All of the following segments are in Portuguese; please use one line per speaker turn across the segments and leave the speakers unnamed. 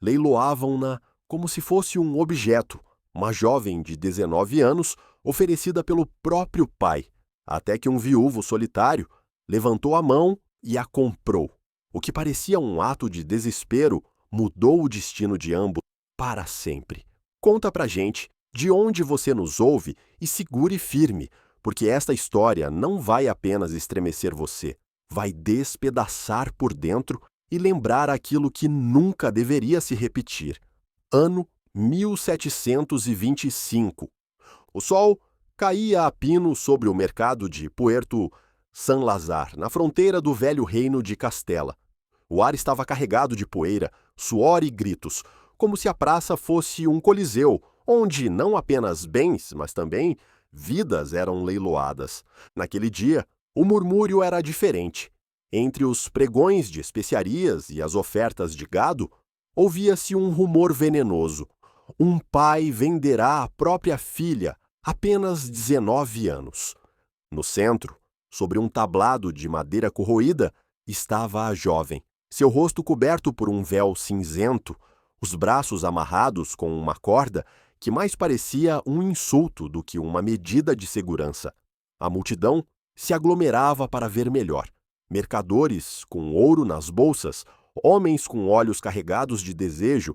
Leiloavam-na como se fosse um objeto, uma jovem de 19 anos oferecida pelo próprio pai, até que um viúvo solitário levantou a mão e a comprou. O que parecia um ato de desespero mudou o destino de ambos para sempre. Conta pra gente de onde você nos ouve e segure firme, porque esta história não vai apenas estremecer você, vai despedaçar por dentro e lembrar aquilo que nunca deveria se repetir. Ano 1725. O sol caía a pino sobre o mercado de Puerto San Lazar, na fronteira do velho reino de Castela. O ar estava carregado de poeira, suor e gritos, como se a praça fosse um coliseu, onde não apenas bens, mas também vidas eram leiloadas. Naquele dia, o murmúrio era diferente. Entre os pregões de especiarias e as ofertas de gado, ouvia-se um rumor venenoso. Um pai venderá a própria filha, apenas 19 anos. No centro, sobre um tablado de madeira corroída, estava a jovem. Seu rosto coberto por um véu cinzento, os braços amarrados com uma corda que mais parecia um insulto do que uma medida de segurança. A multidão se aglomerava para ver melhor. Mercadores com ouro nas bolsas, homens com olhos carregados de desejo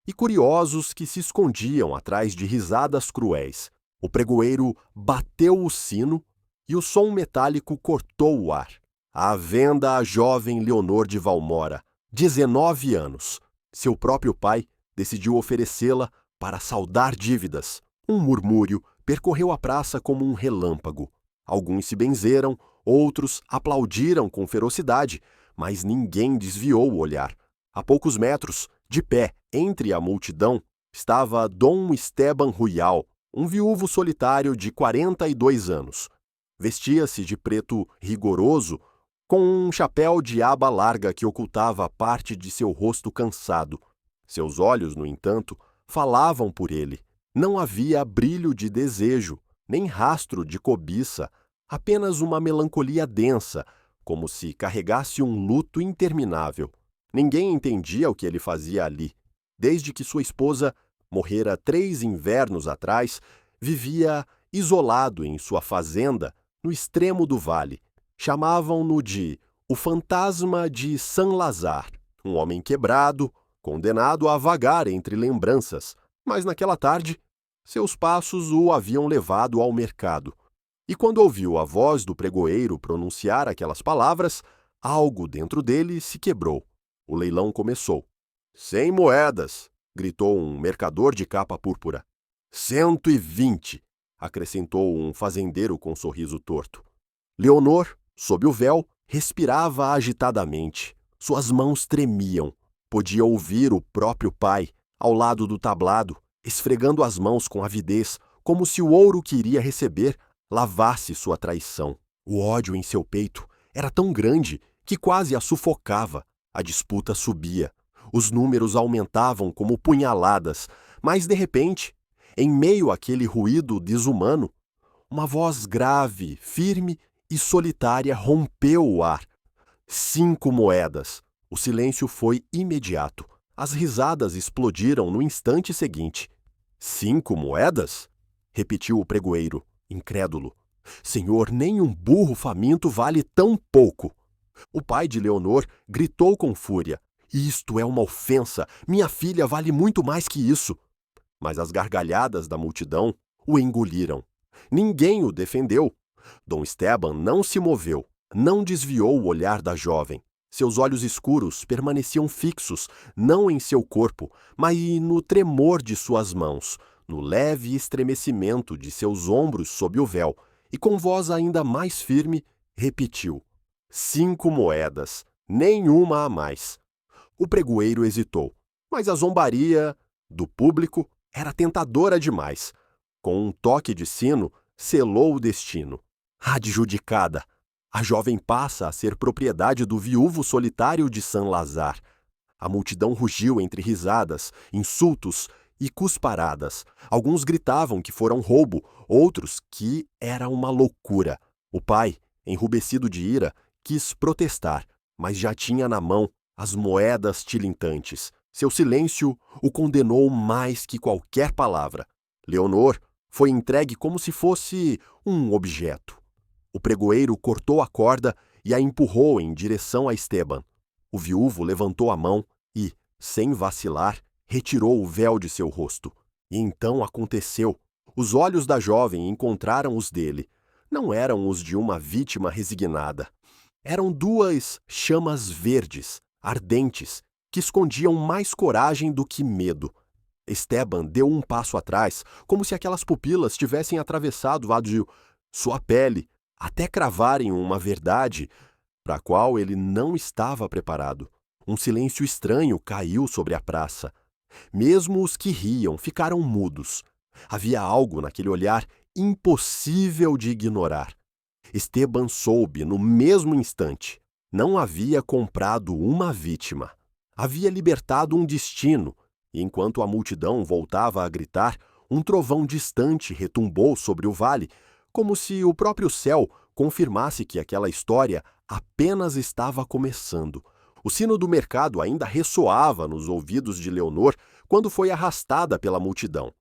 e curiosos que se escondiam atrás de risadas cruéis. O pregoeiro bateu o sino e o som metálico cortou o ar. À venda a jovem Leonor de Valmora, 19 anos. Seu próprio pai decidiu oferecê-la para saldar dívidas. Um murmúrio percorreu a praça como um relâmpago. Alguns se benzeram, outros aplaudiram com ferocidade, mas ninguém desviou o olhar. A poucos metros, de pé, entre a multidão, estava Dom Esteban Ruial, um viúvo solitário de 42 anos. Vestia-se de preto rigoroso, com um chapéu de aba larga que ocultava parte de seu rosto cansado. Seus olhos, no entanto, falavam por ele. Não havia brilho de desejo, nem rastro de cobiça, apenas uma melancolia densa, como se carregasse um luto interminável. Ninguém entendia o que ele fazia ali. Desde que sua esposa morrera 3 invernos atrás, vivia isolado em sua fazenda, no extremo do vale. Chamavam-no de o fantasma de San Lazar, um homem quebrado, condenado a vagar entre lembranças, mas naquela tarde, seus passos o haviam levado ao mercado. E quando ouviu a voz do pregoeiro pronunciar aquelas palavras, algo dentro dele se quebrou. O leilão começou. 100 moedas, gritou um mercador de capa púrpura. 120, acrescentou um fazendeiro com sorriso torto. Leonor, sob o véu, respirava agitadamente. Suas mãos tremiam. Podia ouvir o próprio pai, ao lado do tablado, esfregando as mãos com avidez, como se o ouro que iria receber lavasse sua traição. O ódio em seu peito era tão grande que quase a sufocava. A disputa subia. Os números aumentavam como punhaladas, mas, de repente, em meio àquele ruído desumano, uma voz grave, firme e solitária rompeu o ar. 5 moedas. O silêncio foi imediato. As risadas explodiram no instante seguinte. 5 moedas? Repetiu o pregoeiro, incrédulo. Senhor, nem um burro faminto vale tão pouco. O pai de Leonor gritou com fúria. Isto é uma ofensa. Minha filha vale muito mais que isso. Mas as gargalhadas da multidão o engoliram. Ninguém o defendeu. Dom Esteban não se moveu, não desviou o olhar da jovem. Seus olhos escuros permaneciam fixos, não em seu corpo, mas no tremor de suas mãos, no leve estremecimento de seus ombros sob o véu, e com voz ainda mais firme, repetiu: 5 moedas, nenhuma a mais. O pregoeiro hesitou, mas a zombaria do público era tentadora demais. Com um toque de sino, selou o destino. Adjudicada! A jovem passa a ser propriedade do viúvo solitário de San Lazar. A multidão rugiu entre risadas, insultos e cusparadas. Alguns gritavam que fora um roubo, outros que era uma loucura. O pai, enrubescido de ira, quis protestar, mas já tinha na mão as moedas tilintantes. Seu silêncio o condenou mais que qualquer palavra. Leonor foi entregue como se fosse um objeto. O pregoeiro cortou a corda e a empurrou em direção a Esteban. O viúvo levantou a mão e, sem vacilar, retirou o véu de seu rosto. E então aconteceu. Os olhos da jovem encontraram os dele. Não eram os de uma vítima resignada. Eram duas chamas verdes, ardentes, que escondiam mais coragem do que medo. Esteban deu um passo atrás, como se aquelas pupilas tivessem atravessado a de sua pele, até cravarem uma verdade para a qual ele não estava preparado. Um silêncio estranho caiu sobre a praça. Mesmo os que riam ficaram mudos. Havia algo naquele olhar impossível de ignorar. Esteban soube no mesmo instante. Não havia comprado uma vítima. Havia libertado um destino, e enquanto a multidão voltava a gritar, um trovão distante retumbou sobre o vale, como se o próprio céu confirmasse que aquela história apenas estava começando. O sino do mercado ainda ressoava nos ouvidos de Leonor quando foi arrastada pela multidão.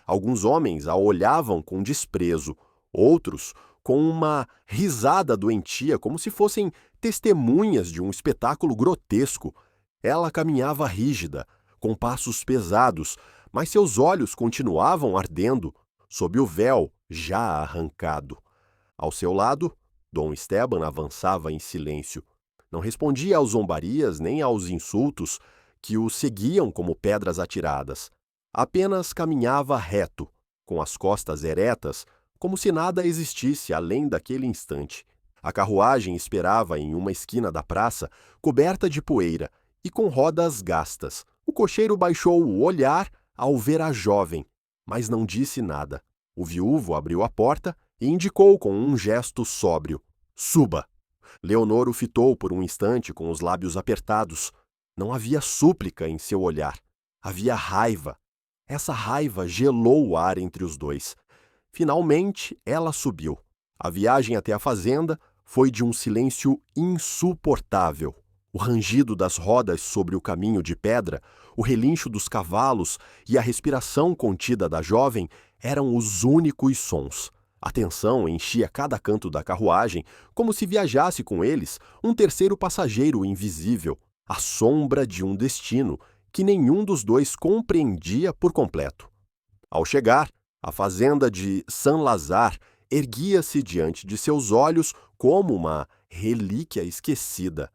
Alguns homens a olhavam com desprezo, outros com uma risada doentia, como se fossem testemunhas de um espetáculo grotesco. Ela caminhava rígida, com passos pesados, mas seus olhos continuavam ardendo, sob o véu já arrancado. Ao seu lado, Dom Esteban avançava em silêncio. Não respondia às zombarias nem aos insultos que o seguiam como pedras atiradas. Apenas caminhava reto, com as costas eretas, como se nada existisse além daquele instante. A carruagem esperava em uma esquina da praça, coberta de poeira e com rodas gastas. O cocheiro baixou o olhar ao ver a jovem, mas não disse nada. O viúvo abriu a porta e indicou com um gesto sóbrio: "Suba!" Leonor o fitou por um instante com os lábios apertados. Não havia súplica em seu olhar. Havia raiva. Essa raiva gelou o ar entre os dois. Finalmente, ela subiu. A viagem até a fazenda foi de um silêncio insuportável. O rangido das rodas sobre o caminho de pedra, o relincho dos cavalos e a respiração contida da jovem eram os únicos sons. A tensão enchia cada canto da carruagem, como se viajasse com eles um terceiro passageiro invisível, a sombra de um destino que nenhum dos dois compreendia por completo. Ao chegar, a fazenda de Saint-Lazare erguia-se diante de seus olhos como uma relíquia esquecida.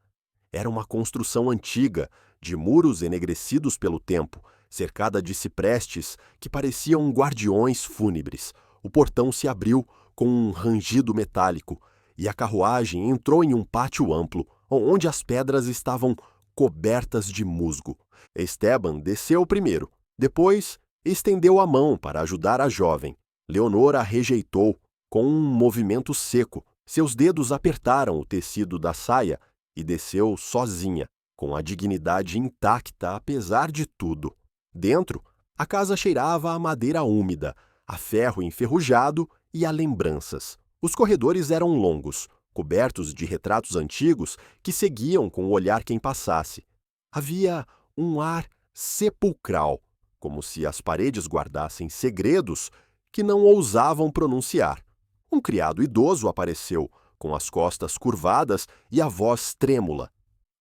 Era uma construção antiga, de muros enegrecidos pelo tempo, cercada de ciprestes que pareciam guardiões fúnebres. O portão se abriu com um rangido metálico e a carruagem entrou em um pátio amplo, onde as pedras estavam cobertas de musgo. Esteban desceu primeiro. Depois, estendeu a mão para ajudar a jovem. Leonor a rejeitou com um movimento seco. Seus dedos apertaram o tecido da saia e desceu sozinha, com a dignidade intacta apesar de tudo. Dentro, a casa cheirava a madeira úmida, a ferro enferrujado e a lembranças. Os corredores eram longos, cobertos de retratos antigos que seguiam com o olhar quem passasse. Havia um ar sepulcral, como se as paredes guardassem segredos que não ousavam pronunciar. Um criado idoso apareceu, com as costas curvadas e a voz trêmula.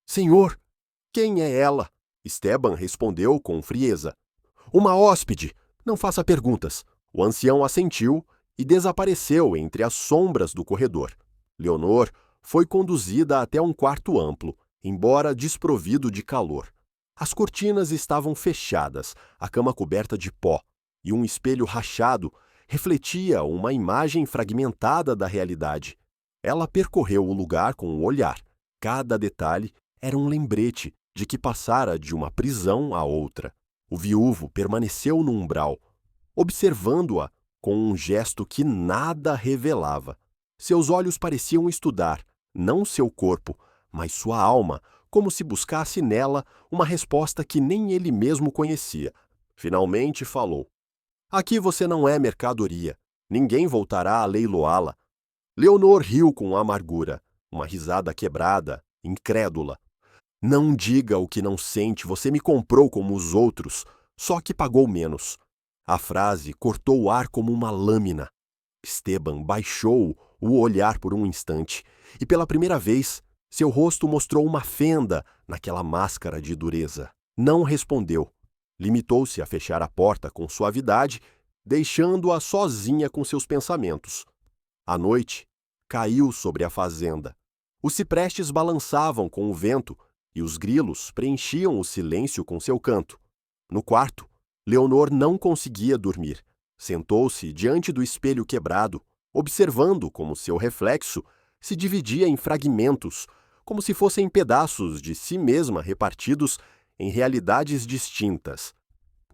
"Senhor, quem é ela?" Esteban respondeu com frieza. "Uma hóspede. Não faça perguntas." O ancião assentiu e desapareceu entre as sombras do corredor. Leonor foi conduzida até um quarto amplo, embora desprovido de calor. As cortinas estavam fechadas, a cama coberta de pó, e um espelho rachado refletia uma imagem fragmentada da realidade. Ela percorreu o lugar com o olhar. Cada detalhe era um lembrete de que passara de uma prisão a outra. O viúvo permaneceu no umbral, observando-a com um gesto que nada revelava. Seus olhos pareciam estudar, não seu corpo, mas sua alma, como se buscasse nela uma resposta que nem ele mesmo conhecia. Finalmente falou. "Aqui você não é mercadoria. Ninguém voltará a leiloá-la." Leonor riu com amargura, uma risada quebrada, incrédula. Não diga o que não sente, você me comprou como os outros, só que pagou menos. A frase cortou o ar como uma lâmina. Esteban baixou o olhar por um instante e, pela primeira vez, seu rosto mostrou uma fenda naquela máscara de dureza. Não respondeu. Limitou-se a fechar a porta com suavidade, deixando-a sozinha com seus pensamentos. A noite caiu sobre a fazenda. Os ciprestes balançavam com o vento e os grilos preenchiam o silêncio com seu canto. No quarto, Leonor não conseguia dormir. Sentou-se diante do espelho quebrado, observando como seu reflexo se dividia em fragmentos, como se fossem pedaços de si mesma repartidos em realidades distintas.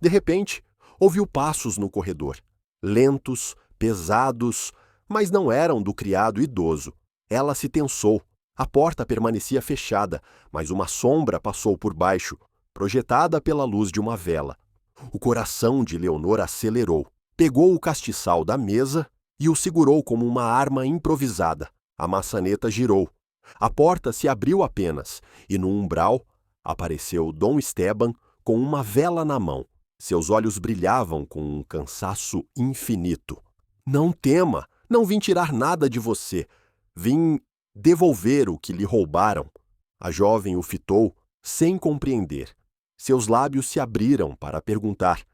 De repente, ouviu passos no corredor. Lentos, pesados, mas não eram do criado idoso. Ela se tensou. A porta permanecia fechada, mas uma sombra passou por baixo, projetada pela luz de uma vela. O coração de Leonor acelerou. Pegou o castiçal da mesa e o segurou como uma arma improvisada. A maçaneta girou. A porta se abriu apenas, e no umbral apareceu Dom Esteban com uma vela na mão. Seus olhos brilhavam com um cansaço infinito. Não tema, não vim tirar nada de você. Vim devolver o que lhe roubaram. A jovem o fitou, sem compreender. Seus lábios se abriram para perguntar.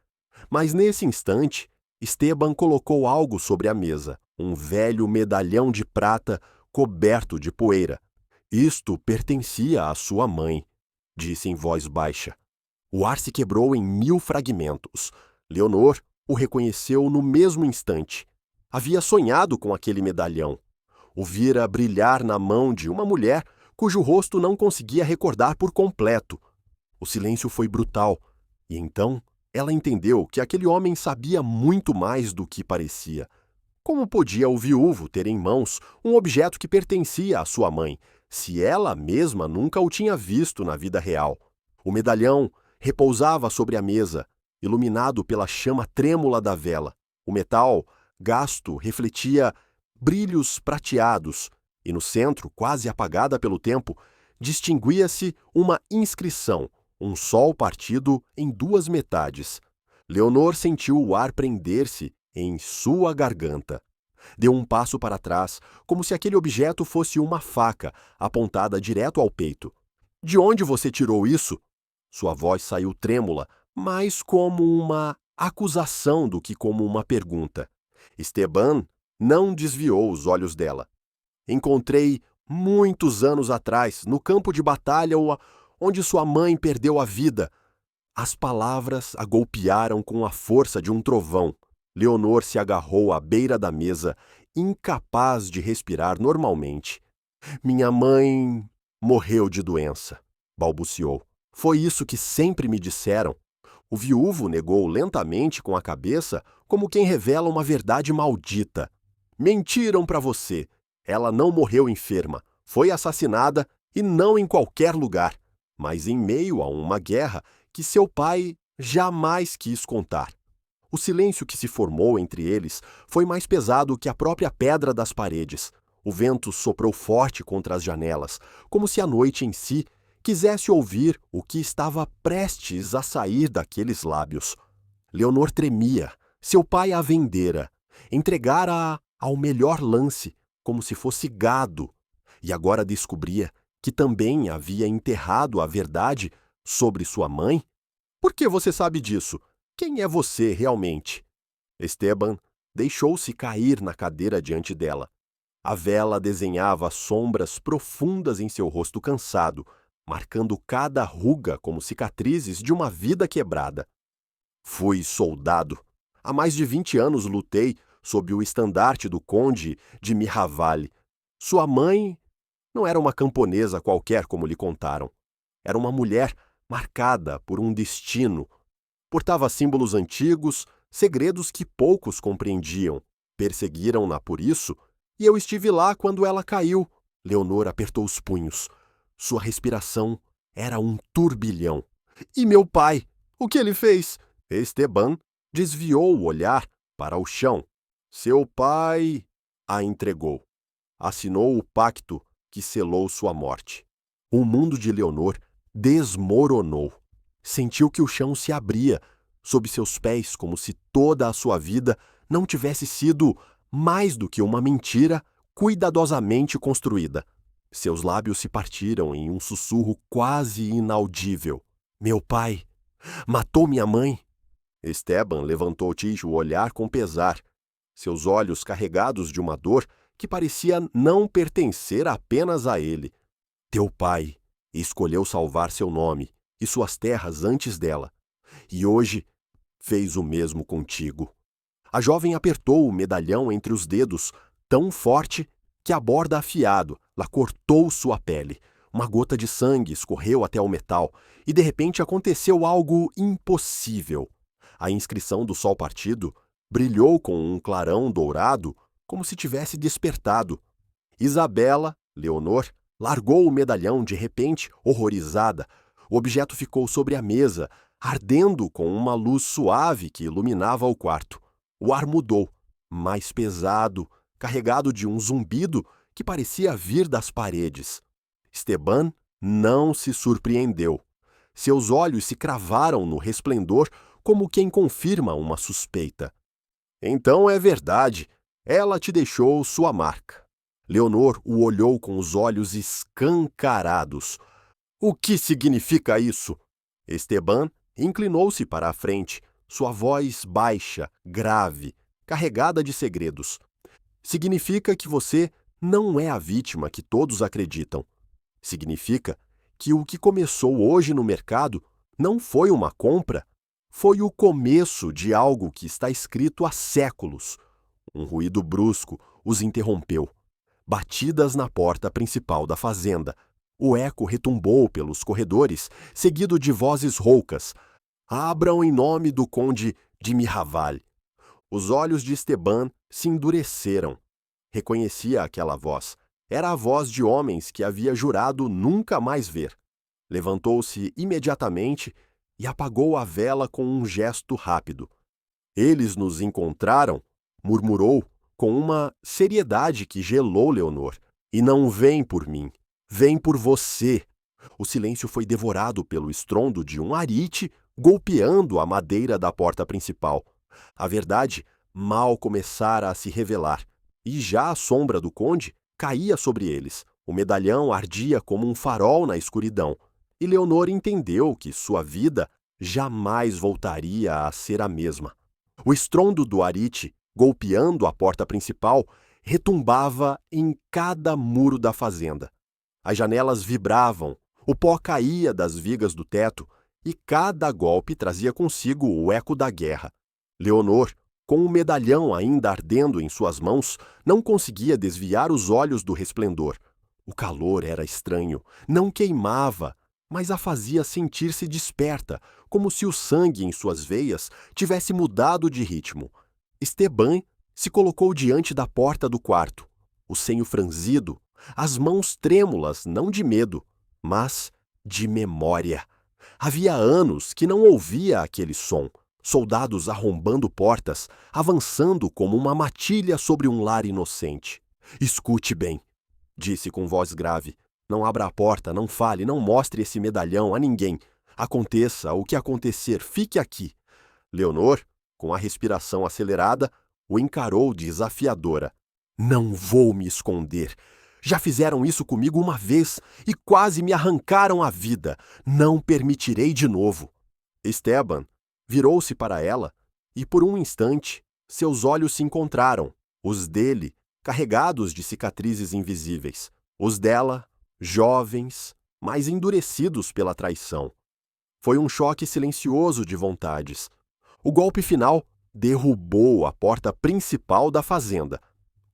Mas nesse instante, Esteban colocou algo sobre a mesa, um velho medalhão de prata coberto de poeira. Isto pertencia à sua mãe, disse em voz baixa. O ar se quebrou em 1000 fragmentos. Leonor o reconheceu no mesmo instante. Havia sonhado com aquele medalhão. O vira brilhar na mão de uma mulher cujo rosto não conseguia recordar por completo. O silêncio foi brutal, e então ela entendeu que aquele homem sabia muito mais do que parecia. Como podia o viúvo ter em mãos um objeto que pertencia à sua mãe, se ela mesma nunca o tinha visto na vida real? O medalhão repousava sobre a mesa, iluminado pela chama trêmula da vela. O metal, gasto, refletia brilhos prateados, e no centro, quase apagada pelo tempo, distinguia-se uma inscrição, um sol partido em 2 metades. Leonor sentiu o ar prender-se em sua garganta. Deu um passo para trás, como se aquele objeto fosse uma faca, apontada direto ao peito. De onde você tirou isso? Sua voz saiu trêmula, mais como uma acusação do que como uma pergunta. Esteban não desviou os olhos dela. Encontrei muitos anos atrás, no campo de batalha onde sua mãe perdeu a vida. As palavras a golpearam com a força de um trovão. Leonor se agarrou à beira da mesa, incapaz de respirar normalmente. Minha mãe morreu de doença, balbuciou. Foi isso que sempre me disseram. O viúvo negou lentamente com a cabeça, como quem revela uma verdade maldita. Mentiram para você. Ela não morreu enferma. Foi assassinada e não em qualquer lugar, mas em meio a uma guerra que seu pai jamais quis contar. O silêncio que se formou entre eles foi mais pesado que a própria pedra das paredes. O vento soprou forte contra as janelas, como se a noite em si quisesse ouvir o que estava prestes a sair daqueles lábios. Leonor tremia. Seu pai a vendera, entregara-a ao melhor lance, como se fosse gado, e agora descobria que também havia enterrado a verdade sobre sua mãe? Por que você sabe disso? Quem é você realmente? Esteban deixou-se cair na cadeira diante dela. A vela desenhava sombras profundas em seu rosto cansado, marcando cada ruga como cicatrizes de uma vida quebrada. Fui soldado. Há mais de 20 anos lutei sob o estandarte do conde de Miraval. Sua mãe não era uma camponesa qualquer, como lhe contaram. Era uma mulher marcada por um destino. Portava símbolos antigos, segredos que poucos compreendiam. Perseguiram-na por isso, e eu estive lá quando ela caiu. Leonor apertou os punhos. Sua respiração era um turbilhão. E meu pai? O que ele fez? Esteban desviou o olhar para o chão. Seu pai a entregou. Assinou o pacto que selou sua morte. O mundo de Leonor desmoronou. Sentiu que o chão se abria sob seus pés, como se toda a sua vida não tivesse sido mais do que uma mentira cuidadosamente construída. Seus lábios se partiram em um sussurro quase inaudível. Meu pai matou minha mãe. Esteban levantou-te o olhar com pesar, seus olhos carregados de uma dor que parecia não pertencer apenas a ele. Teu pai escolheu salvar seu nome e suas terras antes dela, e hoje fez o mesmo contigo. A jovem apertou o medalhão entre os dedos, tão forte que a borda afiado lá cortou sua pele. Uma gota de sangue escorreu até o metal, e de repente aconteceu algo impossível. A inscrição do sol partido brilhou com um clarão dourado, como se tivesse despertado. Isabela, Leonor, largou o medalhão de repente, horrorizada. O objeto ficou sobre a mesa, ardendo com uma luz suave que iluminava o quarto. O ar mudou, mais pesado, carregado de um zumbido que parecia vir das paredes. Esteban não se surpreendeu. Seus olhos se cravaram no resplendor como quem confirma uma suspeita. Então é verdade, ela te deixou sua marca. Leonor o olhou com os olhos escancarados. O que significa isso? Esteban inclinou-se para a frente, sua voz baixa, grave, carregada de segredos. Significa que você não é a vítima que todos acreditam. Significa que o que começou hoje no mercado não foi uma compra, foi o começo de algo que está escrito há séculos. Um ruído brusco os interrompeu. Batidas na porta principal da fazenda. O eco retumbou pelos corredores, seguido de vozes roucas. Abram em nome do conde de Mirraval. Os olhos de Esteban se endureceram. Reconhecia aquela voz. Era a voz de homens que havia jurado nunca mais ver. Levantou-se imediatamente e apagou a vela com um gesto rápido. Eles nos encontraram, murmurou, com uma seriedade que gelou Leonor. E não vem por mim, vem por você. O silêncio foi devorado pelo estrondo de um arite golpeando a madeira da porta principal. A verdade mal começara a se revelar, e já a sombra do conde caía sobre eles. O medalhão ardia como um farol na escuridão, e Leonor entendeu que sua vida jamais voltaria a ser a mesma. O estrondo do arite, golpeando a porta principal, retumbava em cada muro da fazenda. As janelas vibravam, o pó caía das vigas do teto, e cada golpe trazia consigo o eco da guerra. Leonor, com o medalhão ainda ardendo em suas mãos, não conseguia desviar os olhos do resplendor. O calor era estranho, não queimava, mas a fazia sentir-se desperta, como se o sangue em suas veias tivesse mudado de ritmo. Esteban se colocou diante da porta do quarto, o senho franzido, as mãos trêmulas não de medo, mas de memória. Havia anos que não ouvia aquele som. Soldados arrombando portas, avançando como uma matilha sobre um lar inocente. Escute bem, disse com voz grave. Não abra a porta, não fale, não mostre esse medalhão a ninguém. Aconteça o que acontecer, fique aqui. Leonor, com a respiração acelerada, o encarou desafiadora. Não vou me esconder. Já fizeram isso comigo uma vez e quase me arrancaram a vida. Não permitirei de novo. Esteban virou-se para ela e, por um instante, seus olhos se encontraram, os dele, carregados de cicatrizes invisíveis, os dela, jovens, mas endurecidos pela traição. Foi um choque silencioso de vontades. O golpe final derrubou a porta principal da fazenda.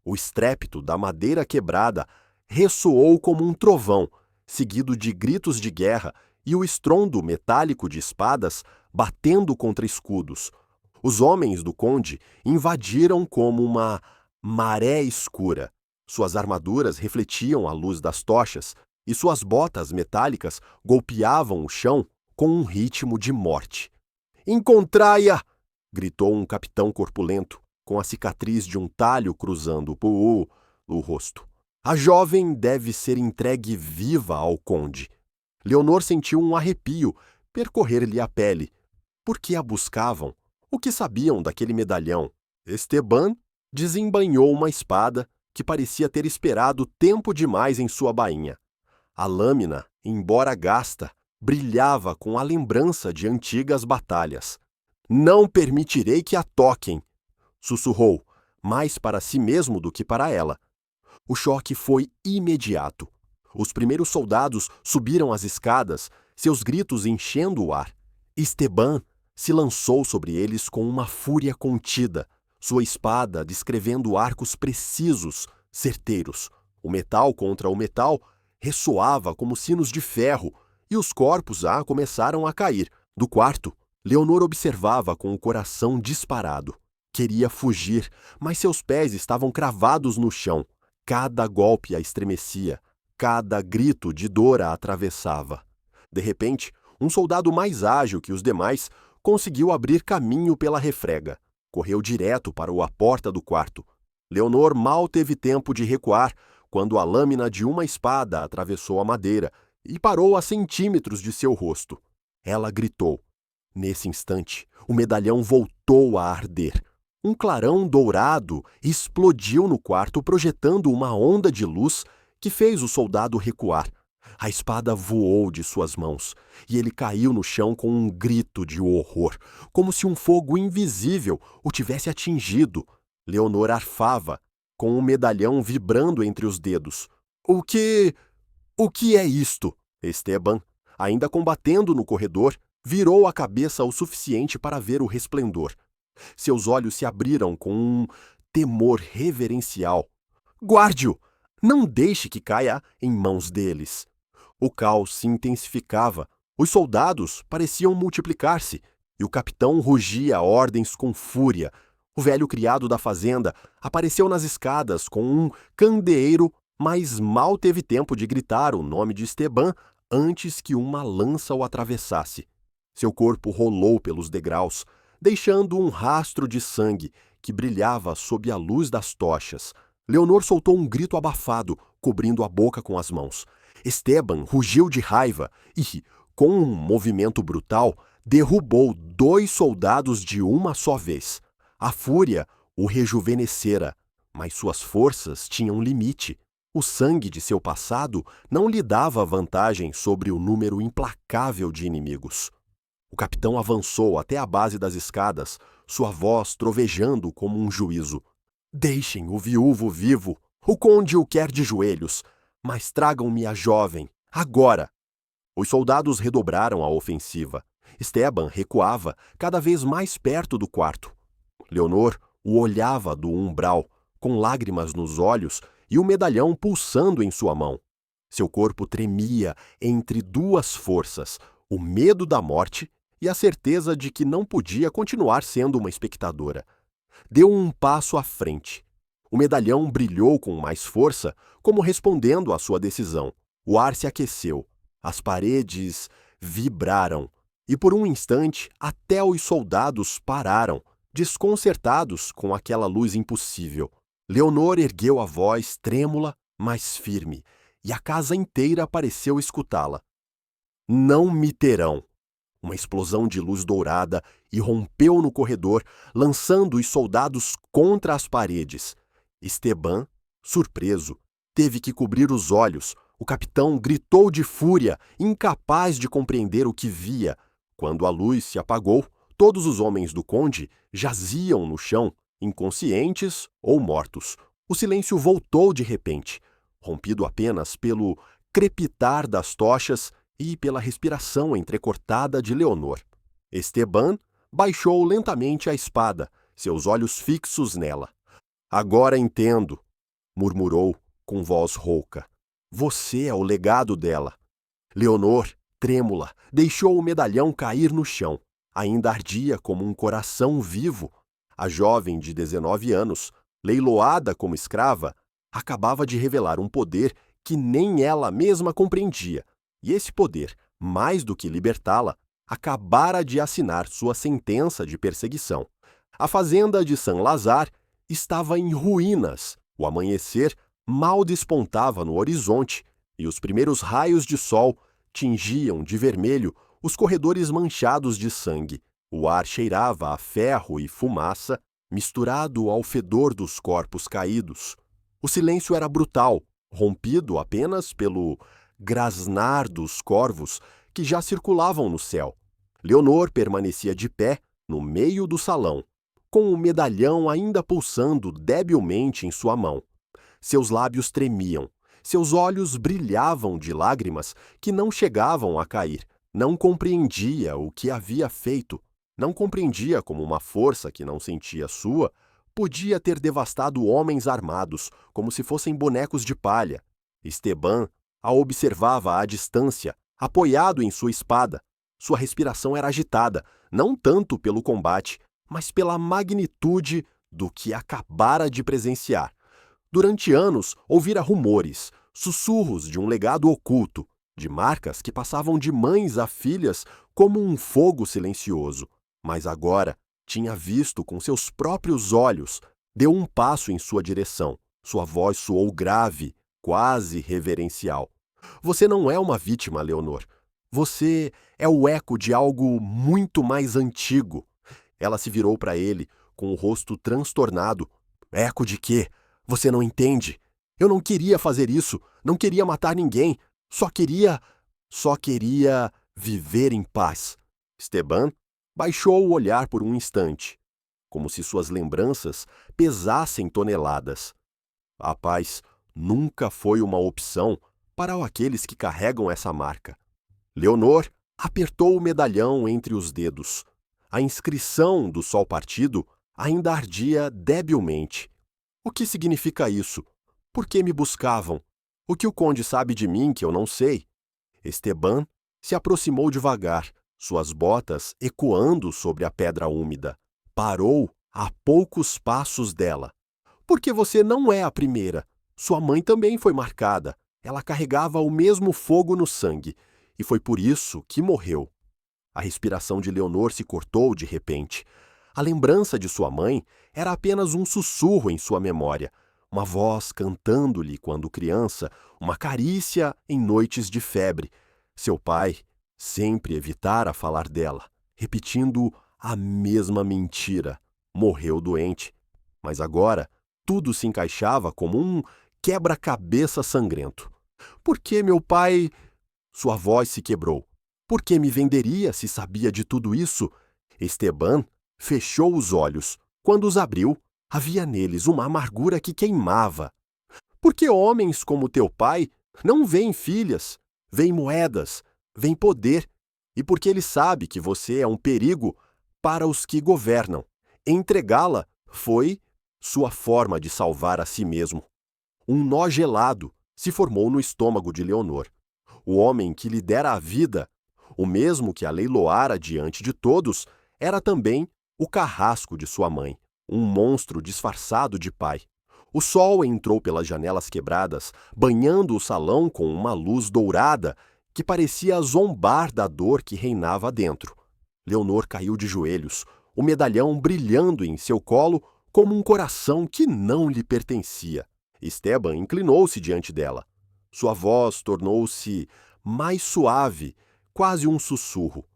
O estrépito da madeira quebrada ressoou como um trovão, seguido de gritos de guerra e o estrondo metálico de espadas batendo contra escudos. Os homens do conde invadiram como uma maré escura. Suas armaduras refletiam a luz das tochas e suas botas metálicas golpeavam o chão com um ritmo de morte. Encontrai-a! Gritou um capitão corpulento, com a cicatriz de um talho cruzando o rosto. A jovem deve ser entregue viva ao conde. Leonor sentiu um arrepio percorrer-lhe a pele. Por que a buscavam? O que sabiam daquele medalhão? Esteban desembainhou uma espada que parecia ter esperado tempo demais em sua bainha. A lâmina, embora gasta, brilhava com a lembrança de antigas batalhas. Não permitirei que a toquem, sussurrou, mais para si mesmo do que para ela. O choque foi imediato. Os primeiros soldados subiram as escadas, seus gritos enchendo o ar. Esteban se lançou sobre eles com uma fúria contida, sua espada descrevendo arcos precisos, certeiros. O metal contra o metal ressoava como sinos de ferro, e os corpos começaram a cair. Do quarto, Leonor observava com o coração disparado. Queria fugir, mas seus pés estavam cravados no chão. Cada golpe a estremecia, cada grito de dor a atravessava. De repente, um soldado mais ágil que os demais conseguiu abrir caminho pela refrega. Correu direto para a porta do quarto. Leonor mal teve tempo de recuar quando a lâmina de uma espada atravessou a madeira e parou a centímetros de seu rosto. Ela gritou. Nesse instante, o medalhão voltou a arder. Um clarão dourado explodiu no quarto, projetando uma onda de luz que fez o soldado recuar. A espada voou de suas mãos e ele caiu no chão com um grito de horror, como se um fogo invisível o tivesse atingido. Leonor arfava, com o medalhão vibrando entre os dedos. O que é isto? Esteban, ainda combatendo no corredor, virou a cabeça o suficiente para ver o resplendor. Seus olhos se abriram com um temor reverencial. Guarde-o! Não deixe que caia em mãos deles. O caos se intensificava. Os soldados pareciam multiplicar-se, e o capitão rugia ordens com fúria. O velho criado da fazenda apareceu nas escadas com um candeeiro, mas mal teve tempo de gritar o nome de Esteban antes que uma lança o atravessasse. Seu corpo rolou pelos degraus, deixando um rastro de sangue que brilhava sob a luz das tochas. Leonor soltou um grito abafado, cobrindo a boca com as mãos. Esteban rugiu de raiva e, com um movimento brutal, derrubou 2 soldados de uma só vez. A fúria o rejuvenescera, mas suas forças tinham limite. O sangue de seu passado não lhe dava vantagem sobre o número implacável de inimigos. O capitão avançou até a base das escadas, sua voz trovejando como um juízo. Deixem o viúvo vivo. O conde o quer de joelhos. Mas tragam-me a jovem, agora! Os soldados redobraram a ofensiva. Esteban recuava cada vez mais perto do quarto. Leonor o olhava do umbral, com lágrimas nos olhos e o medalhão pulsando em sua mão. Seu corpo tremia entre 2 forças, o medo da morte e a certeza de que não podia continuar sendo uma espectadora. Deu um passo à frente. O medalhão brilhou com mais força, como respondendo à sua decisão. O ar se aqueceu, as paredes vibraram, e por um instante até os soldados pararam, desconcertados com aquela luz impossível. Leonor ergueu a voz trêmula, mas firme, e a casa inteira pareceu escutá-la. Não me terão! Uma explosão de luz dourada irrompeu no corredor, lançando os soldados contra as paredes. Esteban, surpreso, teve que cobrir os olhos. O capitão gritou de fúria, incapaz de compreender o que via. Quando a luz se apagou, todos os homens do conde jaziam no chão, inconscientes ou mortos. O silêncio voltou de repente, rompido apenas pelo crepitar das tochas e pela respiração entrecortada de Leonor. Esteban baixou lentamente a espada, seus olhos fixos nela. Agora entendo, murmurou com voz rouca. Você é o legado dela. Leonor, trêmula, deixou o medalhão cair no chão. Ainda ardia como um coração vivo. A jovem de 19 anos, leiloada como escrava, acabava de revelar um poder que nem ela mesma compreendia. E esse poder, mais do que libertá-la, acabara de assinar sua sentença de perseguição. A fazenda de Saint-Lazare estava em ruínas. O amanhecer mal despontava no horizonte e os primeiros raios de sol tingiam de vermelho os corredores manchados de sangue. O ar cheirava a ferro e fumaça, misturado ao fedor dos corpos caídos. O silêncio era brutal, rompido apenas pelo grasnar dos corvos que já circulavam no céu. Leonor permanecia de pé no meio do salão, com o medalhão ainda pulsando debilmente em sua mão. Seus lábios tremiam, seus olhos brilhavam de lágrimas que não chegavam a cair. Não compreendia o que havia feito. Não compreendia como uma força que não sentia sua podia ter devastado homens armados, como se fossem bonecos de palha. Esteban a observava à distância, apoiado em sua espada. Sua respiração era agitada, não tanto pelo combate, mas pela magnitude do que acabara de presenciar. Durante anos, ouvira rumores, sussurros de um legado oculto, de marcas que passavam de mães a filhas como um fogo silencioso. Mas agora tinha visto com seus próprios olhos, deu um passo em sua direção. Sua voz soou grave, quase reverencial. Você não é uma vítima, Leonor. Você é o eco de algo muito mais antigo. Ela se virou para ele, com o rosto transtornado. Eco de quê? Você não entende. Eu não queria fazer isso, não queria matar ninguém. Só queria viver em paz. Esteban baixou o olhar por um instante, como se suas lembranças pesassem toneladas. A paz nunca foi uma opção para aqueles que carregam essa marca. Leonor apertou o medalhão entre os dedos. A inscrição do sol partido ainda ardia debilmente. O que significa isso? Por que me buscavam? O que o conde sabe de mim que eu não sei? Esteban se aproximou devagar, suas botas ecoando sobre a pedra úmida. Parou a poucos passos dela. Porque você não é a primeira. Sua mãe também foi marcada. Ela carregava o mesmo fogo no sangue, e foi por isso que morreu. A respiração de Leonor se cortou de repente. A lembrança de sua mãe era apenas um sussurro em sua memória, uma voz cantando-lhe quando criança, uma carícia em noites de febre. Seu pai sempre evitara falar dela, repetindo a mesma mentira. Morreu doente. Mas agora tudo se encaixava como um quebra-cabeça sangrento. Por que meu pai... Sua voz se quebrou. Por que me venderia se sabia de tudo isso? Esteban fechou os olhos. Quando os abriu, havia neles uma amargura que queimava. Por que homens como teu pai não veem filhas, veem moedas, veem poder? E porque ele sabe que você é um perigo para os que governam. Entregá-la foi sua forma de salvar a si mesmo. Um nó gelado se formou no estômago de Leonor. O homem que lhe dera a vida, o mesmo que a leiloara diante de todos, era também o carrasco de sua mãe, um monstro disfarçado de pai. O sol entrou pelas janelas quebradas, banhando o salão com uma luz dourada que parecia zombar da dor que reinava dentro. Leonor caiu de joelhos, o medalhão brilhando em seu colo como um coração que não lhe pertencia. Esteban inclinou-se diante dela. Sua voz tornou-se mais suave, quase um sussurro.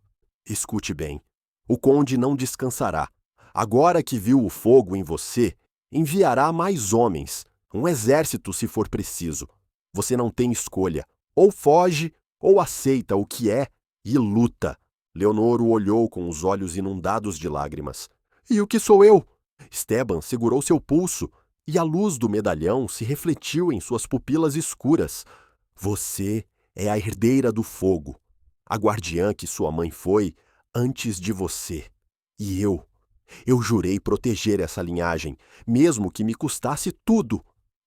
Escute bem. O conde não descansará. Agora que viu o fogo em você, enviará mais homens, um exército se for preciso. Você não tem escolha. Ou foge, ou aceita o que é e luta. Leonor o olhou com os olhos inundados de lágrimas. E o que sou eu? Esteban segurou seu pulso, e a luz do medalhão se refletiu em suas pupilas escuras. Você é a herdeira do fogo, a guardiã que sua mãe foi antes de você. E eu jurei proteger essa linhagem, mesmo que me custasse tudo.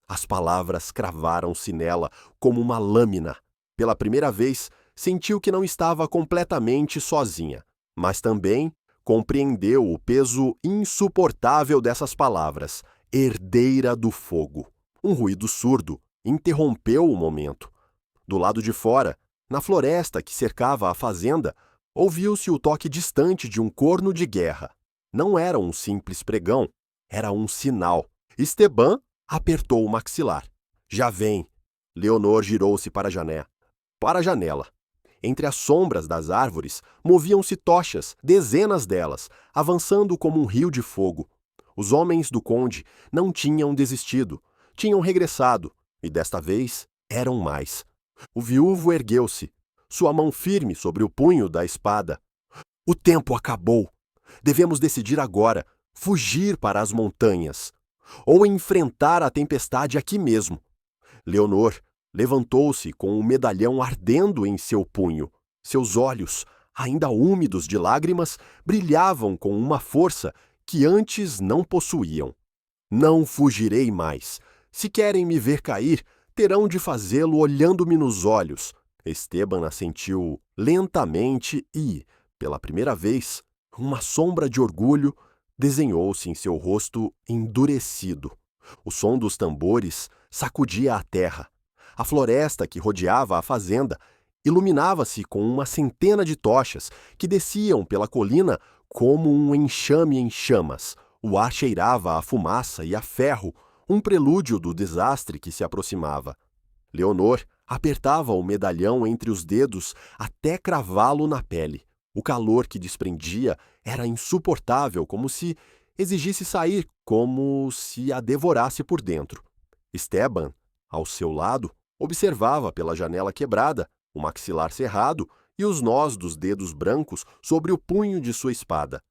As palavras cravaram-se nela como uma lâmina. Pela primeira vez, sentiu que não estava completamente sozinha, mas também compreendeu o peso insuportável dessas palavras. Herdeira do fogo. Um ruído surdo interrompeu o momento. Do lado de fora, na floresta que cercava a fazenda, ouviu-se o toque distante de um corno de guerra. Não era um simples pregão, era um sinal. Esteban apertou o maxilar. Já vem. Leonor girou-se para a janela. Entre as sombras das árvores, moviam-se tochas, dezenas delas, avançando como um rio de fogo. Os homens do conde não tinham desistido, tinham regressado, e desta vez eram mais. O viúvo ergueu-se, sua mão firme sobre o punho da espada. O tempo acabou. Devemos decidir agora, fugir para as montanhas, ou enfrentar a tempestade aqui mesmo. Leonor levantou-se com o medalhão ardendo em seu punho. Seus olhos, ainda úmidos de lágrimas, brilhavam com uma força que antes não possuíam. Não fugirei mais. Se querem me ver cair, terão de fazê-lo olhando-me nos olhos. Esteban assentiu lentamente e, pela primeira vez, uma sombra de orgulho desenhou-se em seu rosto endurecido. O som dos tambores sacudia a terra. A floresta que rodeava a fazenda iluminava-se com uma centena de tochas que desciam pela colina como um enxame em chamas. O ar cheirava a fumaça e a ferro, um prelúdio do desastre que se aproximava. Leonor apertava o medalhão entre os dedos até cravá-lo na pele. O calor que desprendia era insuportável, como se exigisse sair, como se a devorasse por dentro. Esteban, ao seu lado, observava pela janela quebrada, o maxilar cerrado e os nós dos dedos brancos sobre o punho de sua espada.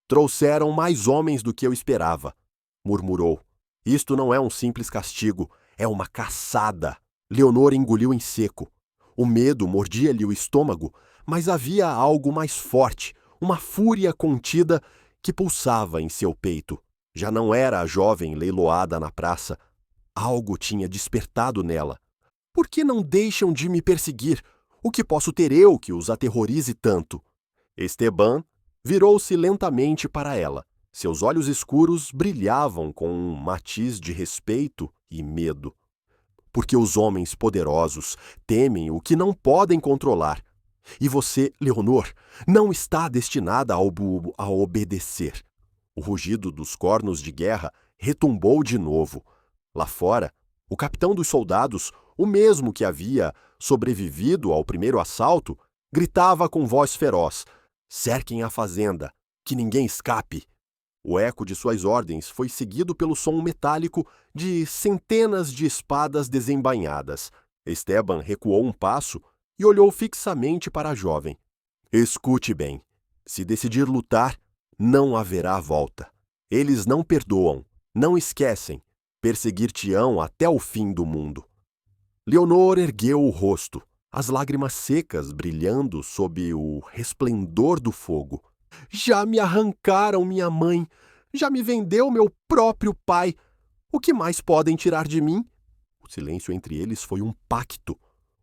Trouxeram mais homens do que eu esperava, murmurou. Isto não é um simples castigo, é uma caçada. Leonor engoliu em seco. O medo mordia-lhe o estômago, mas havia algo mais forte, uma fúria contida que pulsava em seu peito. Já não era a jovem leiloada na praça. Algo tinha despertado nela. Por que não deixam de me perseguir? O que posso ter eu que os aterrorize tanto? Esteban virou-se lentamente para ela. Seus olhos escuros brilhavam com um matiz de respeito e medo. Porque os homens poderosos temem o que não podem controlar. E você, Leonor, não está destinada a obedecer. O rugido dos cornos de guerra retumbou de novo. Lá fora, o capitão dos soldados, o mesmo que havia sobrevivido ao primeiro assalto, gritava com voz feroz: cerquem a fazenda, que ninguém escape. O eco de suas ordens foi seguido pelo som metálico de centenas de espadas desembainhadas. Esteban recuou um passo e olhou fixamente para a jovem. Escute bem. Se decidir lutar, não haverá volta. Eles não perdoam, não esquecem. Perseguir-te-ão até o fim do mundo. Leonor ergueu o rosto, as lágrimas secas brilhando sob o resplendor do fogo. Já me arrancaram minha mãe, já me vendeu meu próprio pai. O que mais podem tirar de mim? O silêncio entre eles foi um pacto.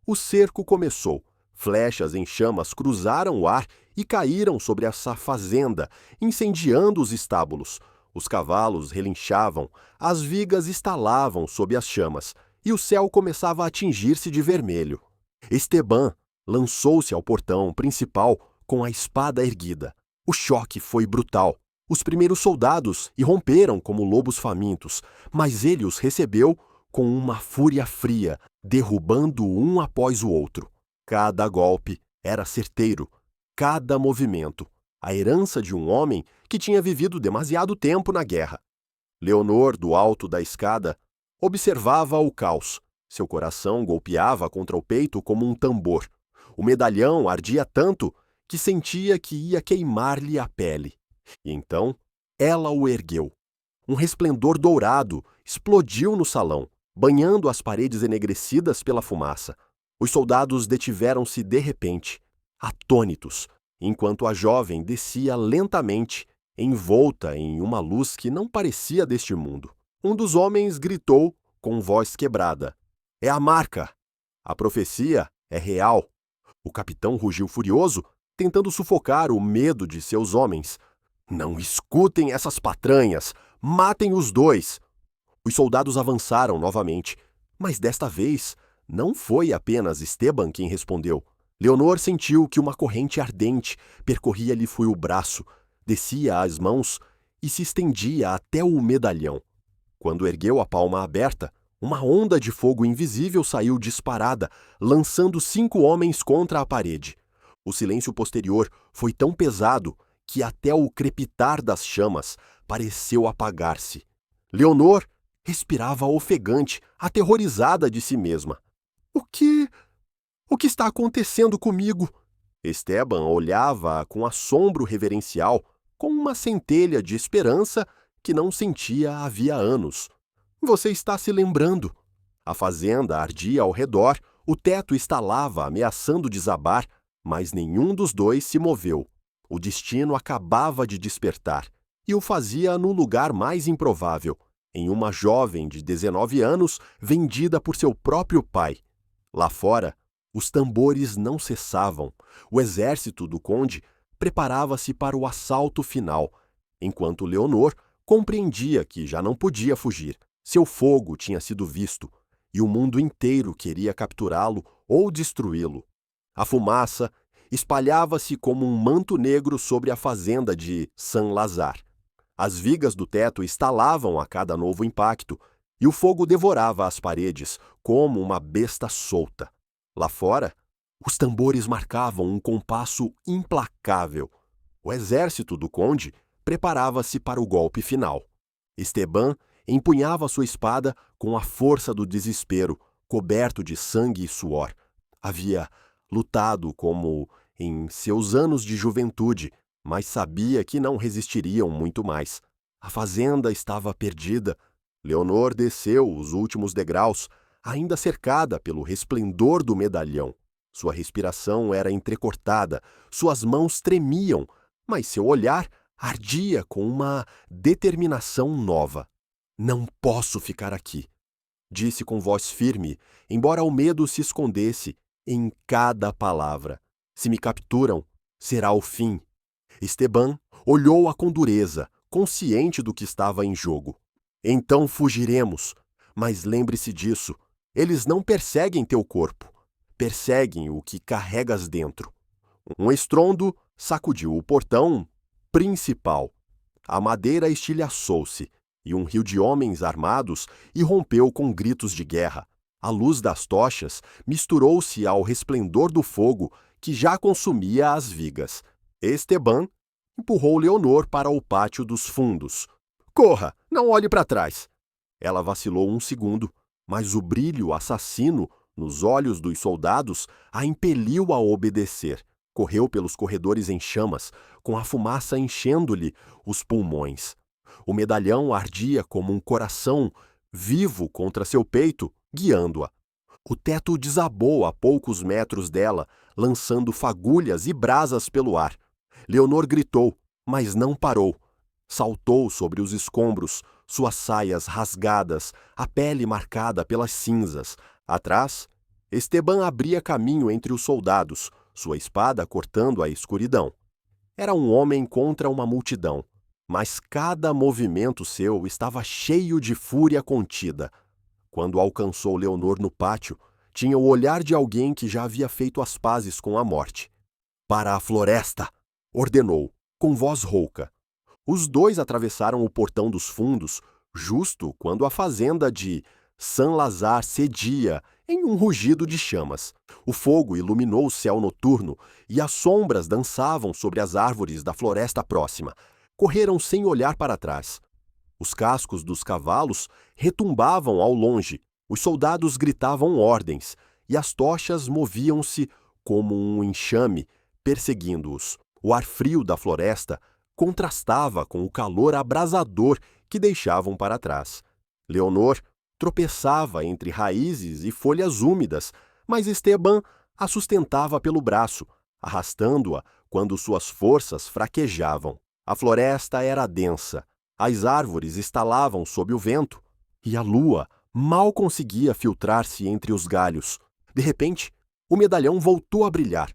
O cerco começou. Flechas em chamas cruzaram o ar e caíram sobre essa fazenda, incendiando os estábulos. Os cavalos relinchavam, as vigas estalavam sob as chamas, e o céu começava a tingir-se de vermelho. Esteban lançou-se ao portão principal com a espada erguida. O choque foi brutal. Os primeiros soldados irromperam como lobos famintos, mas ele os recebeu com uma fúria fria, derrubando um após o outro. Cada golpe era certeiro, cada movimento, a herança de um homem que tinha vivido demasiado tempo na guerra. Leonor, do alto da escada, observava o caos. Seu coração golpeava contra o peito como um tambor. O medalhão ardia tanto que sentia que ia queimar-lhe a pele. E então, ela o ergueu. Um resplendor dourado explodiu no salão, banhando as paredes enegrecidas pela fumaça. Os soldados detiveram-se de repente, atônitos, enquanto a jovem descia lentamente, envolta em uma luz que não parecia deste mundo. Um dos homens gritou com voz quebrada: "É a marca! A profecia é real!" O capitão rugiu furioso, tentando sufocar o medo de seus homens. "Não escutem essas patranhas! Matem os dois!" Os soldados avançaram novamente, mas desta vez não foi apenas Esteban quem respondeu. Leonor sentiu que uma corrente ardente percorria-lhe o braço, descia as mãos e se estendia até o medalhão. Quando ergueu a palma aberta, Uma onda de fogo invisível saiu disparada, lançando 5 homens contra a parede. O silêncio posterior foi tão pesado que até o crepitar das chamas pareceu apagar-se. Leonor respirava ofegante, aterrorizada de si mesma. O que está acontecendo comigo? Esteban olhava com assombro reverencial, com uma centelha de esperança que não sentia havia anos. Você está se lembrando. A fazenda ardia ao redor, o teto estalava, ameaçando desabar, mas nenhum dos dois se moveu. O destino acabava de despertar, e o fazia no lugar mais improvável, em uma jovem de 19 anos vendida por seu próprio pai. Lá fora, os tambores não cessavam. O exército do conde preparava-se para o assalto final, enquanto Leonor compreendia que já não podia fugir. Seu fogo tinha sido visto, e o mundo inteiro queria capturá-lo ou destruí-lo. A fumaça espalhava-se como um manto negro sobre a fazenda de Saint-Lazare. As vigas do teto estalavam a cada novo impacto, e o fogo devorava as paredes como uma besta solta. Lá fora, os tambores marcavam um compasso implacável. O exército do conde preparava-se para o golpe final. Esteban empunhava sua espada com a força do desespero, coberto de sangue e suor. Havia lutado como em seus anos de juventude, mas sabia que não resistiriam muito mais. A fazenda estava perdida. Leonor desceu os últimos degraus, ainda cercada pelo resplendor do medalhão. Sua respiração era entrecortada, suas mãos tremiam, mas seu olhar ardia com uma determinação nova. Não posso ficar aqui, disse com voz firme, embora o medo se escondesse em cada palavra. Se me capturam, será o fim. Esteban olhou-a com dureza, consciente do que estava em jogo. Então fugiremos, mas lembre-se disso. Eles não perseguem teu corpo, perseguem o que carregas dentro. Um estrondo sacudiu o portão principal. A madeira estilhaçou-se, e um rio de homens armados irrompeu com gritos de guerra. A luz das tochas misturou-se ao resplendor do fogo que já consumia as vigas. Esteban empurrou Leonor para o pátio dos fundos. Corra, não olhe para trás. Ela vacilou um segundo, mas o brilho assassino nos olhos dos soldados a impeliu a obedecer. Correu pelos corredores em chamas, com a fumaça enchendo-lhe os pulmões. O medalhão ardia como um coração vivo contra seu peito, guiando-a. O teto desabou a poucos metros dela, lançando fagulhas e brasas pelo ar. Leonor gritou, mas não parou. Saltou sobre os escombros, suas saias rasgadas, a pele marcada pelas cinzas. Atrás, Esteban abria caminho entre os soldados, sua espada cortando a escuridão. Era um homem contra uma multidão, mas cada movimento seu estava cheio de fúria contida. Quando alcançou Leonor no pátio, tinha o olhar de alguém que já havia feito as pazes com a morte. Para a floresta! Ordenou, com voz rouca. Os dois atravessaram o portão dos fundos, justo quando a fazenda de Saint-Lazare cedia em um rugido de chamas. O fogo iluminou o céu noturno e as sombras dançavam sobre as árvores da floresta próxima. Correram sem olhar para trás. Os cascos dos cavalos retumbavam ao longe, os soldados gritavam ordens, e as tochas moviam-se como um enxame, perseguindo-os. O ar frio da floresta contrastava com o calor abrasador que deixavam para trás. Leonor tropeçava entre raízes e folhas úmidas, mas Esteban a sustentava pelo braço, arrastando-a quando suas forças fraquejavam. A floresta era densa, as árvores estalavam sob o vento, e a lua mal conseguia filtrar-se entre os galhos. De repente, o medalhão voltou a brilhar.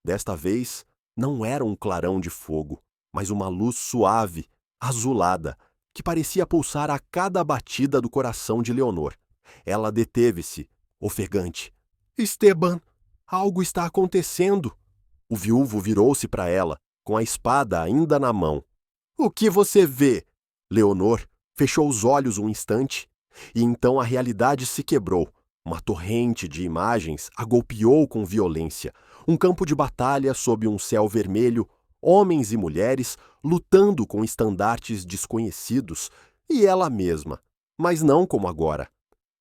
Desta vez, não era um clarão de fogo, mas uma luz suave, azulada, que parecia pulsar a cada batida do coração de Leonor. Ela deteve-se, ofegante. Esteban, algo está acontecendo. O viúvo virou-se para ela, com a espada ainda na mão. O que você vê? Leonor fechou os olhos um instante, E então a realidade se quebrou. Uma torrente de imagens a golpeou com violência. Um campo de batalha sob um céu vermelho, homens e mulheres lutando com estandartes desconhecidos, e ela mesma, mas não como agora.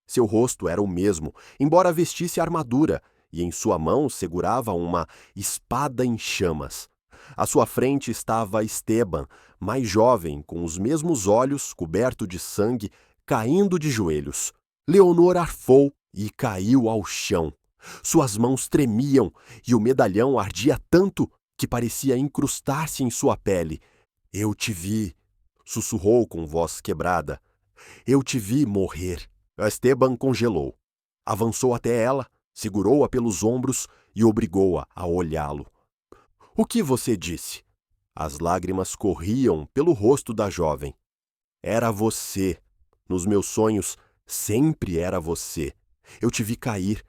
Seu rosto era o mesmo, embora vestisse armadura, e em sua mão segurava uma espada em chamas. À sua frente estava Esteban, mais jovem, com os mesmos olhos, coberto de sangue, caindo de joelhos. Leonor arfou e caiu ao chão. Suas mãos tremiam e o medalhão ardia tanto que parecia incrustar-se em sua pele. Eu te vi, sussurrou com voz quebrada. Eu te vi morrer. Esteban congelou. Avançou até ela, segurou-a pelos ombros e obrigou-a a olhá-lo. O que você disse? As lágrimas corriam pelo rosto da jovem. Era você. Nos meus sonhos, sempre era você. Eu te vi cair,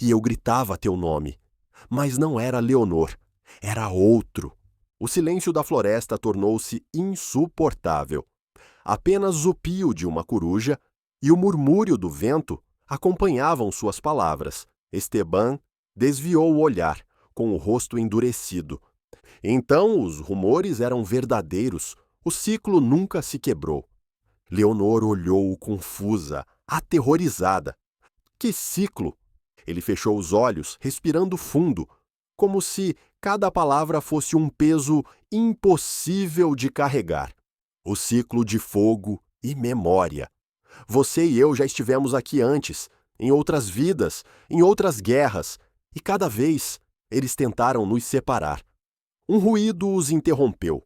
e eu gritava teu nome. Mas não era Leonor, era outro. O silêncio da floresta tornou-se insuportável. Apenas o pio de uma coruja e o murmúrio do vento acompanhavam suas palavras. Esteban desviou o olhar, com o rosto endurecido. Então os rumores eram verdadeiros, o ciclo nunca se quebrou. Leonor olhou confusa, aterrorizada. Que ciclo? Ele fechou os olhos, respirando fundo, como se cada palavra fosse um peso impossível de carregar. O ciclo de fogo e memória. Você e eu já estivemos aqui antes, em outras vidas, em outras guerras, e cada vez eles tentaram nos separar. Um ruído os interrompeu.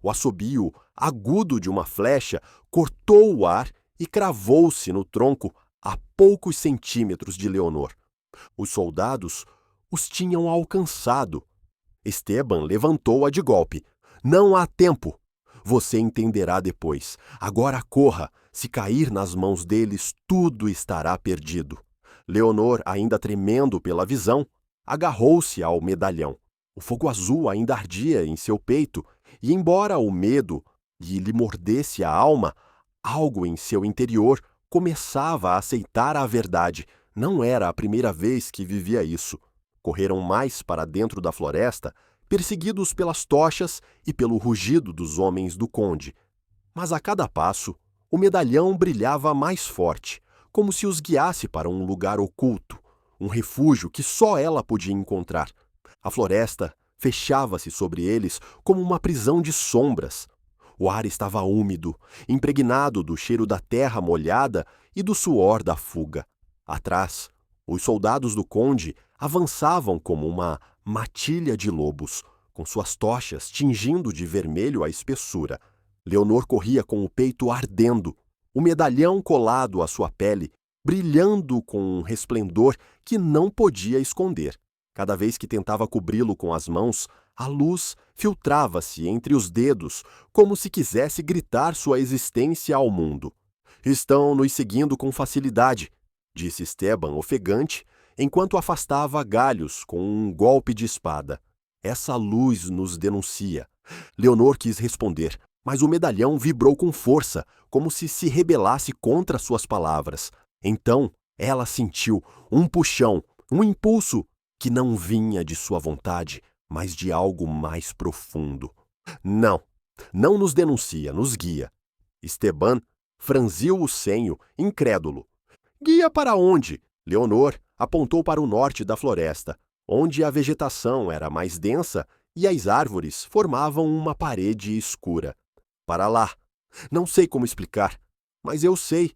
O assobio agudo de uma flecha cortou o ar e cravou-se no tronco a poucos centímetros de Leonor. Os soldados os tinham alcançado. Esteban levantou-a de golpe. Não há tempo. Você entenderá depois. Agora corra. Se cair nas mãos deles, tudo estará perdido. Leonor, ainda tremendo pela visão, agarrou-se ao medalhão. O fogo azul ainda ardia em seu peito, e embora o medo lhe mordesse a alma, algo em seu interior começava a aceitar a verdade. Não era a primeira vez que vivia isso. Correram mais para dentro da floresta, perseguidos pelas tochas e pelo rugido dos homens do conde. Mas a cada passo, o medalhão brilhava mais forte, como se os guiasse para um lugar oculto, um refúgio que só ela podia encontrar. A floresta fechava-se sobre eles como uma prisão de sombras. O ar estava úmido, impregnado do cheiro da terra molhada e do suor da fuga. Atrás, os soldados do conde avançavam como uma matilha de lobos, com suas tochas tingindo de vermelho a espessura. Leonor corria com o peito ardendo, o medalhão colado à sua pele, brilhando com um resplendor que não podia esconder. Cada vez que tentava cobri-lo com as mãos, a luz filtrava-se entre os dedos, como se quisesse gritar sua existência ao mundo. Estão nos seguindo com facilidade, disse Esteban, ofegante, enquanto afastava galhos com um golpe de espada. Essa luz nos denuncia. Leonor quis responder, mas o medalhão vibrou com força, como se rebelasse contra suas palavras. Então, ela sentiu um puxão, um impulso que não vinha de sua vontade, mas de algo mais profundo. Não, não nos denuncia, nos guia. Esteban franziu o senho, incrédulo. Guia para onde? Leonor apontou para o norte da floresta, onde a vegetação era mais densa e as árvores formavam uma parede escura. Para lá. Não sei como explicar, mas eu sei.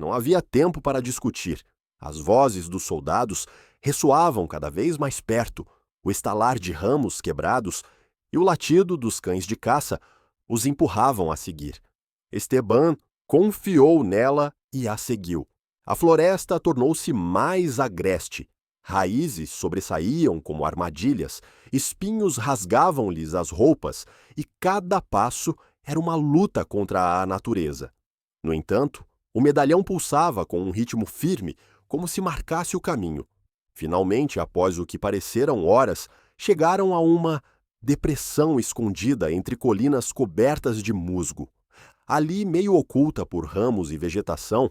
Não havia tempo para discutir. As vozes dos soldados ressoavam cada vez mais perto, o estalar de ramos quebrados e o latido dos cães de caça os empurravam a seguir. Esteban confiou nela e a seguiu. A floresta tornou-se mais agreste. Raízes sobressaíam como armadilhas, espinhos rasgavam-lhes as roupas e cada passo era uma luta contra a natureza. No entanto, o medalhão pulsava com um ritmo firme, como se marcasse o caminho. Finalmente, após o que pareceram horas, chegaram a uma depressão escondida entre colinas cobertas de musgo. Ali, meio oculta por ramos e vegetação,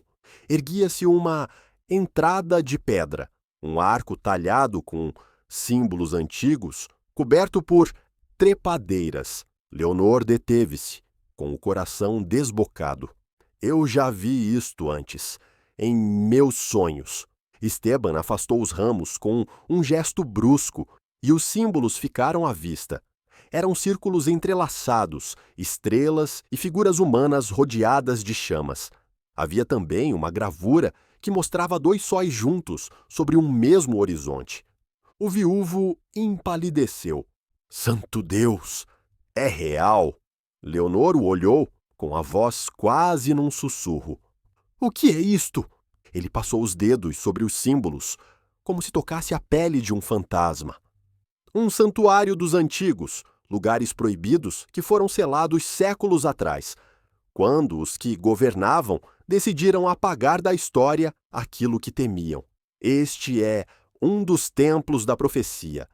erguia-se uma entrada de pedra, um arco talhado com símbolos antigos, coberto por trepadeiras. Leonor deteve-se, com o coração desbocado. Eu já vi isto antes, em meus sonhos. Esteban afastou os ramos com um gesto brusco e os símbolos ficaram à vista. Eram círculos entrelaçados, estrelas e figuras humanas rodeadas de chamas. Havia também uma gravura que mostrava dois sóis juntos sobre um mesmo horizonte. O viúvo empalideceu. Santo Deus! É real! Leonor o olhou, com a voz quase num sussurro. O que é isto? Ele passou os dedos sobre os símbolos, como se tocasse a pele de um fantasma. Um santuário dos antigos, lugares proibidos que foram selados séculos atrás, quando os que governavam decidiram apagar da história aquilo que temiam. Este é um dos templos da profecia.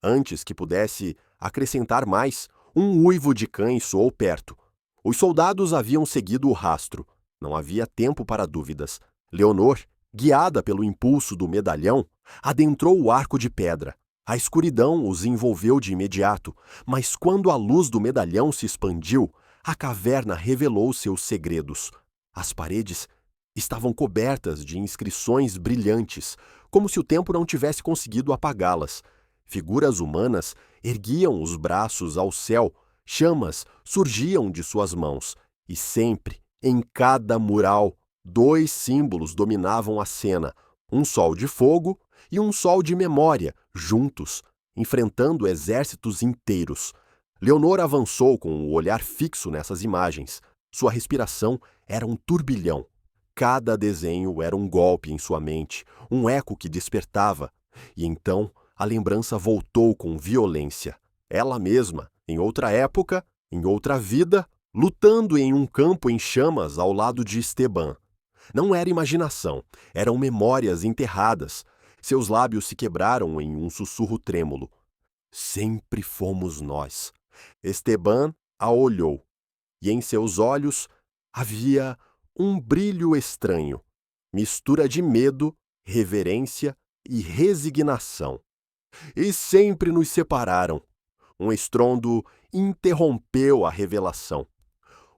Antes que pudesse acrescentar mais, um uivo de cães soou perto. Os soldados haviam seguido o rastro. Não havia tempo para dúvidas. Leonor, guiada pelo impulso do medalhão, adentrou o arco de pedra. A escuridão os envolveu de imediato, mas quando a luz do medalhão se expandiu, a caverna revelou seus segredos. As paredes estavam cobertas de inscrições brilhantes, como se o tempo não tivesse conseguido apagá-las. Figuras humanas erguiam os braços ao céu, chamas surgiam de suas mãos, e sempre, em cada mural, dois símbolos dominavam a cena, um sol de fogo e um sol de memória, juntos, enfrentando exércitos inteiros. Leonor avançou com o olhar fixo nessas imagens. Sua respiração era um turbilhão. Cada desenho era um golpe em sua mente, um eco que despertava. E então a lembrança voltou com violência. Ela mesma, em outra época, em outra vida, lutando em um campo em chamas ao lado de Esteban. Não era imaginação, eram memórias enterradas. Seus lábios se quebraram em um sussurro trêmulo. Sempre fomos nós. Esteban a olhou, e em seus olhos havia um brilho estranho, mistura de medo, reverência e resignação. E sempre nos separaram. Um estrondo interrompeu a revelação.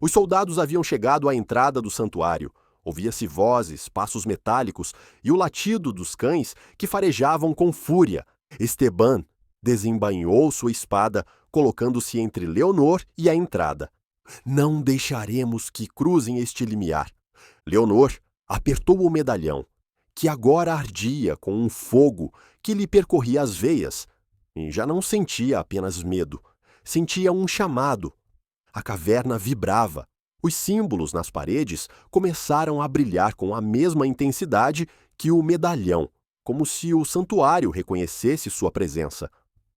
Os soldados haviam chegado à entrada do santuário. Ouvia-se vozes, passos metálicos e o latido dos cães que farejavam com fúria. Esteban desembainhou sua espada, colocando-se entre Leonor e a entrada. Não deixaremos que cruzem este limiar. Leonor apertou o medalhão, que agora ardia com um fogo que lhe percorria as veias, e já não sentia apenas medo, sentia um chamado. A caverna vibrava. Os símbolos nas paredes começaram a brilhar com a mesma intensidade que o medalhão, como se o santuário reconhecesse sua presença.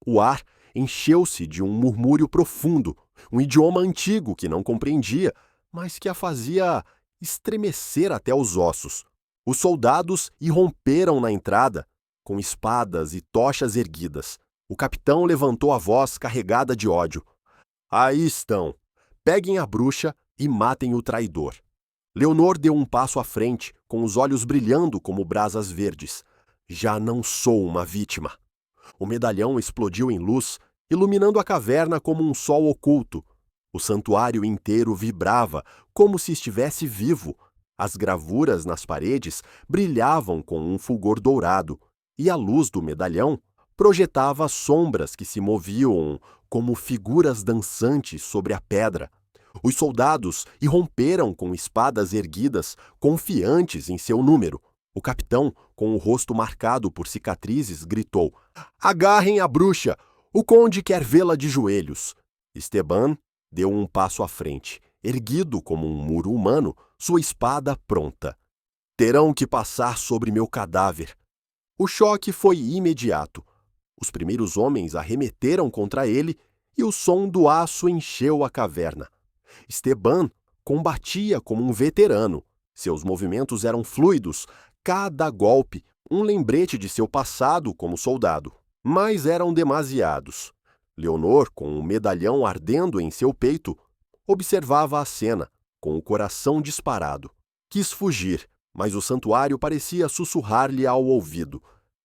O ar encheu-se de um murmúrio profundo, um idioma antigo que não compreendia, mas que a fazia estremecer até os ossos. Os soldados irromperam na entrada, com espadas e tochas erguidas. O capitão levantou a voz carregada de ódio. Aí estão. Peguem a bruxa e matem o traidor. Leonor deu um passo à frente, com os olhos brilhando como brasas verdes. Já não sou uma vítima. O medalhão explodiu em luz, iluminando a caverna como um sol oculto. O santuário inteiro vibrava, como se estivesse vivo. As gravuras nas paredes brilhavam com um fulgor dourado, e a luz do medalhão projetava sombras que se moviam como figuras dançantes sobre a pedra. Os soldados irromperam com espadas erguidas, confiantes em seu número. O capitão, com o rosto marcado por cicatrizes, gritou: Agarrem a bruxa! O conde quer vê-la de joelhos. Esteban deu um passo à frente, erguido como um muro humano, sua espada pronta. Terão que passar sobre meu cadáver. O choque foi imediato. Os primeiros homens arremeteram contra ele e o som do aço encheu a caverna. Esteban combatia como um veterano. Seus movimentos eram fluidos, cada golpe um lembrete de seu passado como soldado. Mas eram demasiados. Leonor, com o medalhão ardendo em seu peito, observava a cena, com o coração disparado. Quis fugir, mas o santuário parecia sussurrar-lhe ao ouvido.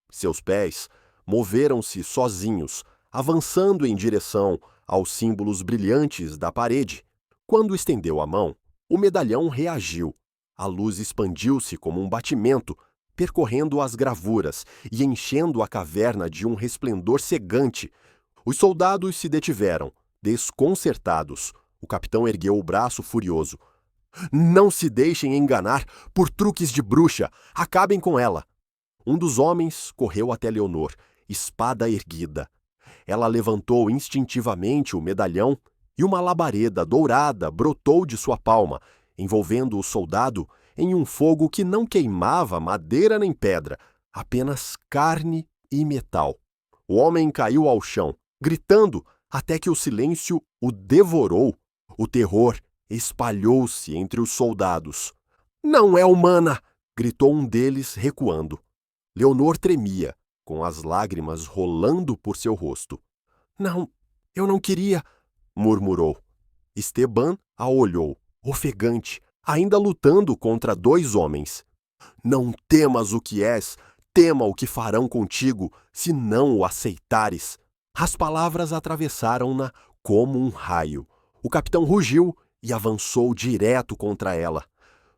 Seus pés moveram-se sozinhos, avançando em direção aos símbolos brilhantes da parede. Quando estendeu a mão, o medalhão reagiu. A luz expandiu-se como um batimento, percorrendo as gravuras e enchendo a caverna de um resplendor cegante. Os soldados se detiveram, desconcertados. O capitão ergueu o braço furioso. Não se deixem enganar por truques de bruxa. Acabem com ela. Um dos homens correu até Leonor, espada erguida. Ela levantou instintivamente o medalhão e uma labareda dourada brotou de sua palma, envolvendo o soldado em um fogo que não queimava madeira nem pedra, apenas carne e metal. O homem caiu ao chão, gritando até que o silêncio o devorou. O terror espalhou-se entre os soldados. Não é humana! Gritou um deles, recuando. Leonor tremia, com as lágrimas rolando por seu rosto. Não, eu não queria, murmurou. Esteban a olhou, ofegante, ainda lutando contra dois homens. Não temas o que és, tema o que farão contigo, se não o aceitares. As palavras atravessaram-na como um raio. O capitão rugiu e avançou direto contra ela.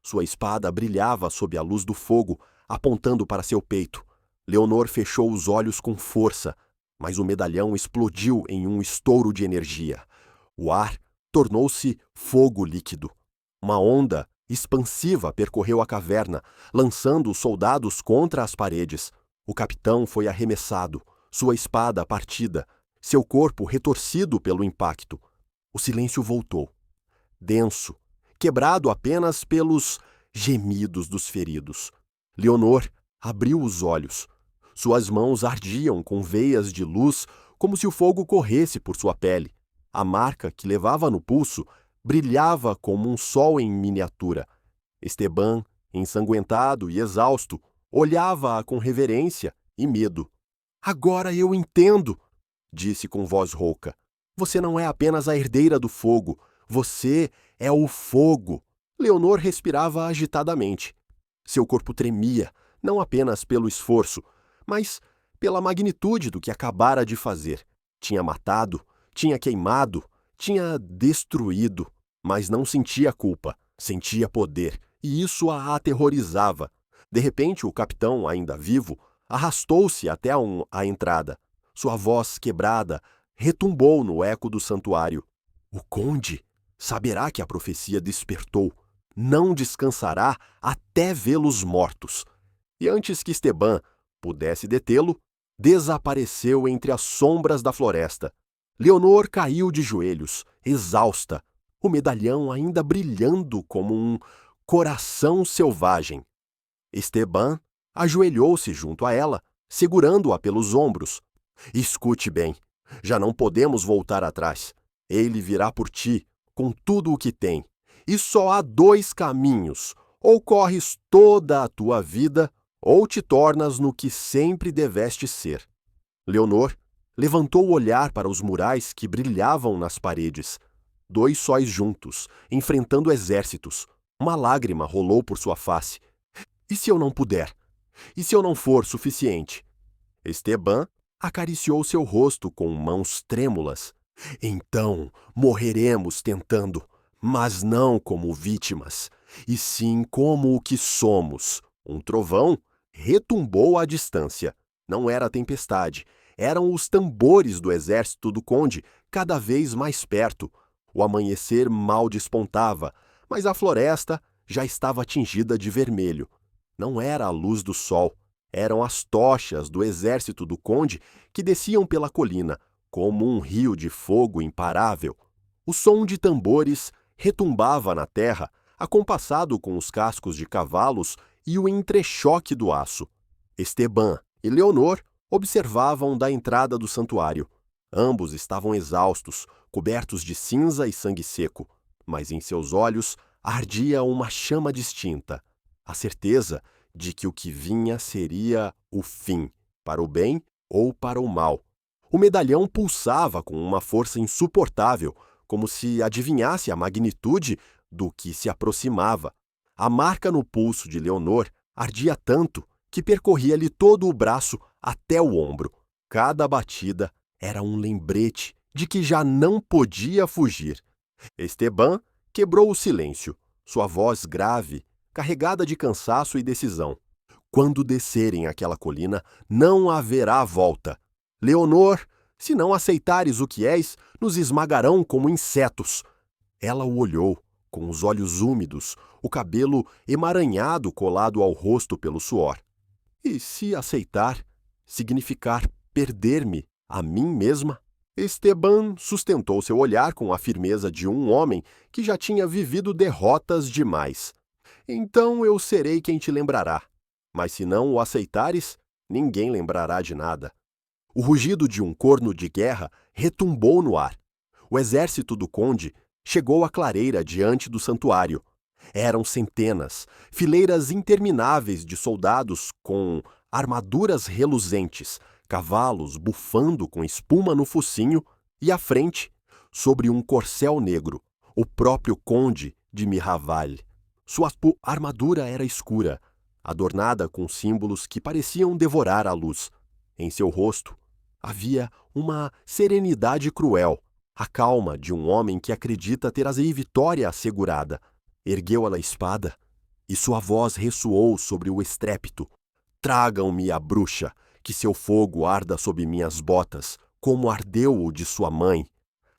Sua espada brilhava sob a luz do fogo, apontando para seu peito. Leonor fechou os olhos com força, mas o medalhão explodiu em um estouro de energia. O ar tornou-se fogo líquido. Uma onda expansiva percorreu a caverna, lançando os soldados contra as paredes. O capitão foi arremessado, sua espada partida, seu corpo retorcido pelo impacto. O silêncio voltou, denso, quebrado apenas pelos gemidos dos feridos. Leonor abriu os olhos. Suas mãos ardiam com veias de luz, como se o fogo corresse por sua pele. A marca que levava no pulso brilhava como um sol em miniatura. Esteban, ensanguentado e exausto, olhava-a com reverência e medo. Agora eu entendo, disse com voz rouca. Você não é apenas a herdeira do fogo. Você é o fogo. Leonor respirava agitadamente. Seu corpo tremia, não apenas pelo esforço, mas pela magnitude do que acabara de fazer. Tinha matado, tinha queimado, tinha destruído, mas não sentia culpa, sentia poder, e isso a aterrorizava. De repente, o capitão, ainda vivo, arrastou-se até a entrada. Sua voz quebrada retumbou no eco do santuário. O conde saberá que a profecia despertou. Não descansará até vê-los mortos. E antes que Esteban pudesse detê-lo, desapareceu entre as sombras da floresta. Leonor caiu de joelhos, exausta, o medalhão ainda brilhando como um coração selvagem. Esteban ajoelhou-se junto a ela, segurando-a pelos ombros. Escute bem, já não podemos voltar atrás. Ele virá por ti, com tudo o que tem. E só há dois caminhos: ou corres toda a tua vida, ou te tornas no que sempre deveste ser. Leonor levantou o olhar para os murais que brilhavam nas paredes. Dois sóis juntos, enfrentando exércitos. Uma lágrima rolou por sua face. E se eu não puder? E se eu não for suficiente? Esteban acariciou seu rosto com mãos trêmulas. Então morreremos tentando, mas não como vítimas, e sim como o que somos. Um trovão retumbou à distância. Não era tempestade, eram os tambores do exército do conde, cada vez mais perto. O amanhecer mal despontava, mas a floresta já estava tingida de vermelho. Não era a luz do sol, eram as tochas do exército do conde que desciam pela colina, como um rio de fogo imparável. O som de tambores retumbava na terra, acompassado com os cascos de cavalos e o entrechoque do aço. Esteban e Leonor observavam da entrada do santuário. Ambos estavam exaustos, cobertos de cinza e sangue seco, mas em seus olhos ardia uma chama distinta, a certeza de que o que vinha seria o fim, para o bem ou para o mal. O medalhão pulsava com uma força insuportável, como se adivinhasse a magnitude do que se aproximava. A marca no pulso de Leonor ardia tanto que percorria-lhe todo o braço até o ombro. Cada batida era um lembrete de que já não podia fugir. Esteban quebrou o silêncio, sua voz grave, carregada de cansaço e decisão. Quando descerem aquela colina, não haverá volta. Leonor, se não aceitares o que és, nos esmagarão como insetos. Ela o olhou, com os olhos úmidos, o cabelo emaranhado colado ao rosto pelo suor. E se aceitar, significar perder-me a mim mesma? Esteban sustentou seu olhar com a firmeza de um homem que já tinha vivido derrotas demais. Então eu serei quem te lembrará. Mas se não o aceitares, ninguém lembrará de nada. O rugido de um corno de guerra retumbou no ar. O exército do conde chegou à clareira diante do santuário. Eram centenas, fileiras intermináveis de soldados com armaduras reluzentes, cavalos bufando com espuma no focinho e à frente, sobre um corcel negro, o próprio conde de Miraval. Sua armadura era escura, adornada com símbolos que pareciam devorar a luz. Em seu rosto havia uma serenidade cruel, a calma de um homem que acredita ter a vitória assegurada. Ergueu ela a espada e sua voz ressoou sobre o estrépito. Tragam-me a bruxa, que seu fogo arda sob minhas botas, como ardeu o de sua mãe.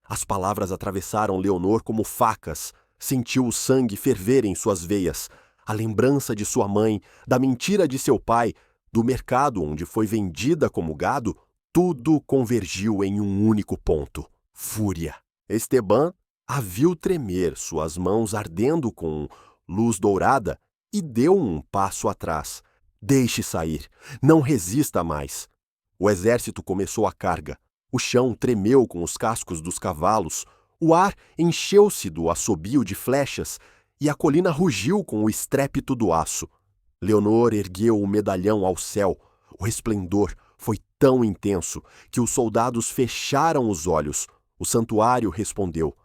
As palavras atravessaram Leonor como facas. Sentiu o sangue ferver em suas veias. A lembrança de sua mãe, da mentira de seu pai, do mercado onde foi vendida como gado, tudo convergiu em um único ponto: fúria. Esteban a viu tremer, suas mãos ardendo com luz dourada, e deu um passo atrás. Deixe sair, não resista mais. O exército começou a carga. O chão tremeu com os cascos dos cavalos. O ar encheu-se do assobio de flechas e a colina rugiu com o estrépito do aço. Leonor ergueu o medalhão ao céu. O resplendor foi tão intenso que os soldados fecharam os olhos. O santuário respondeu.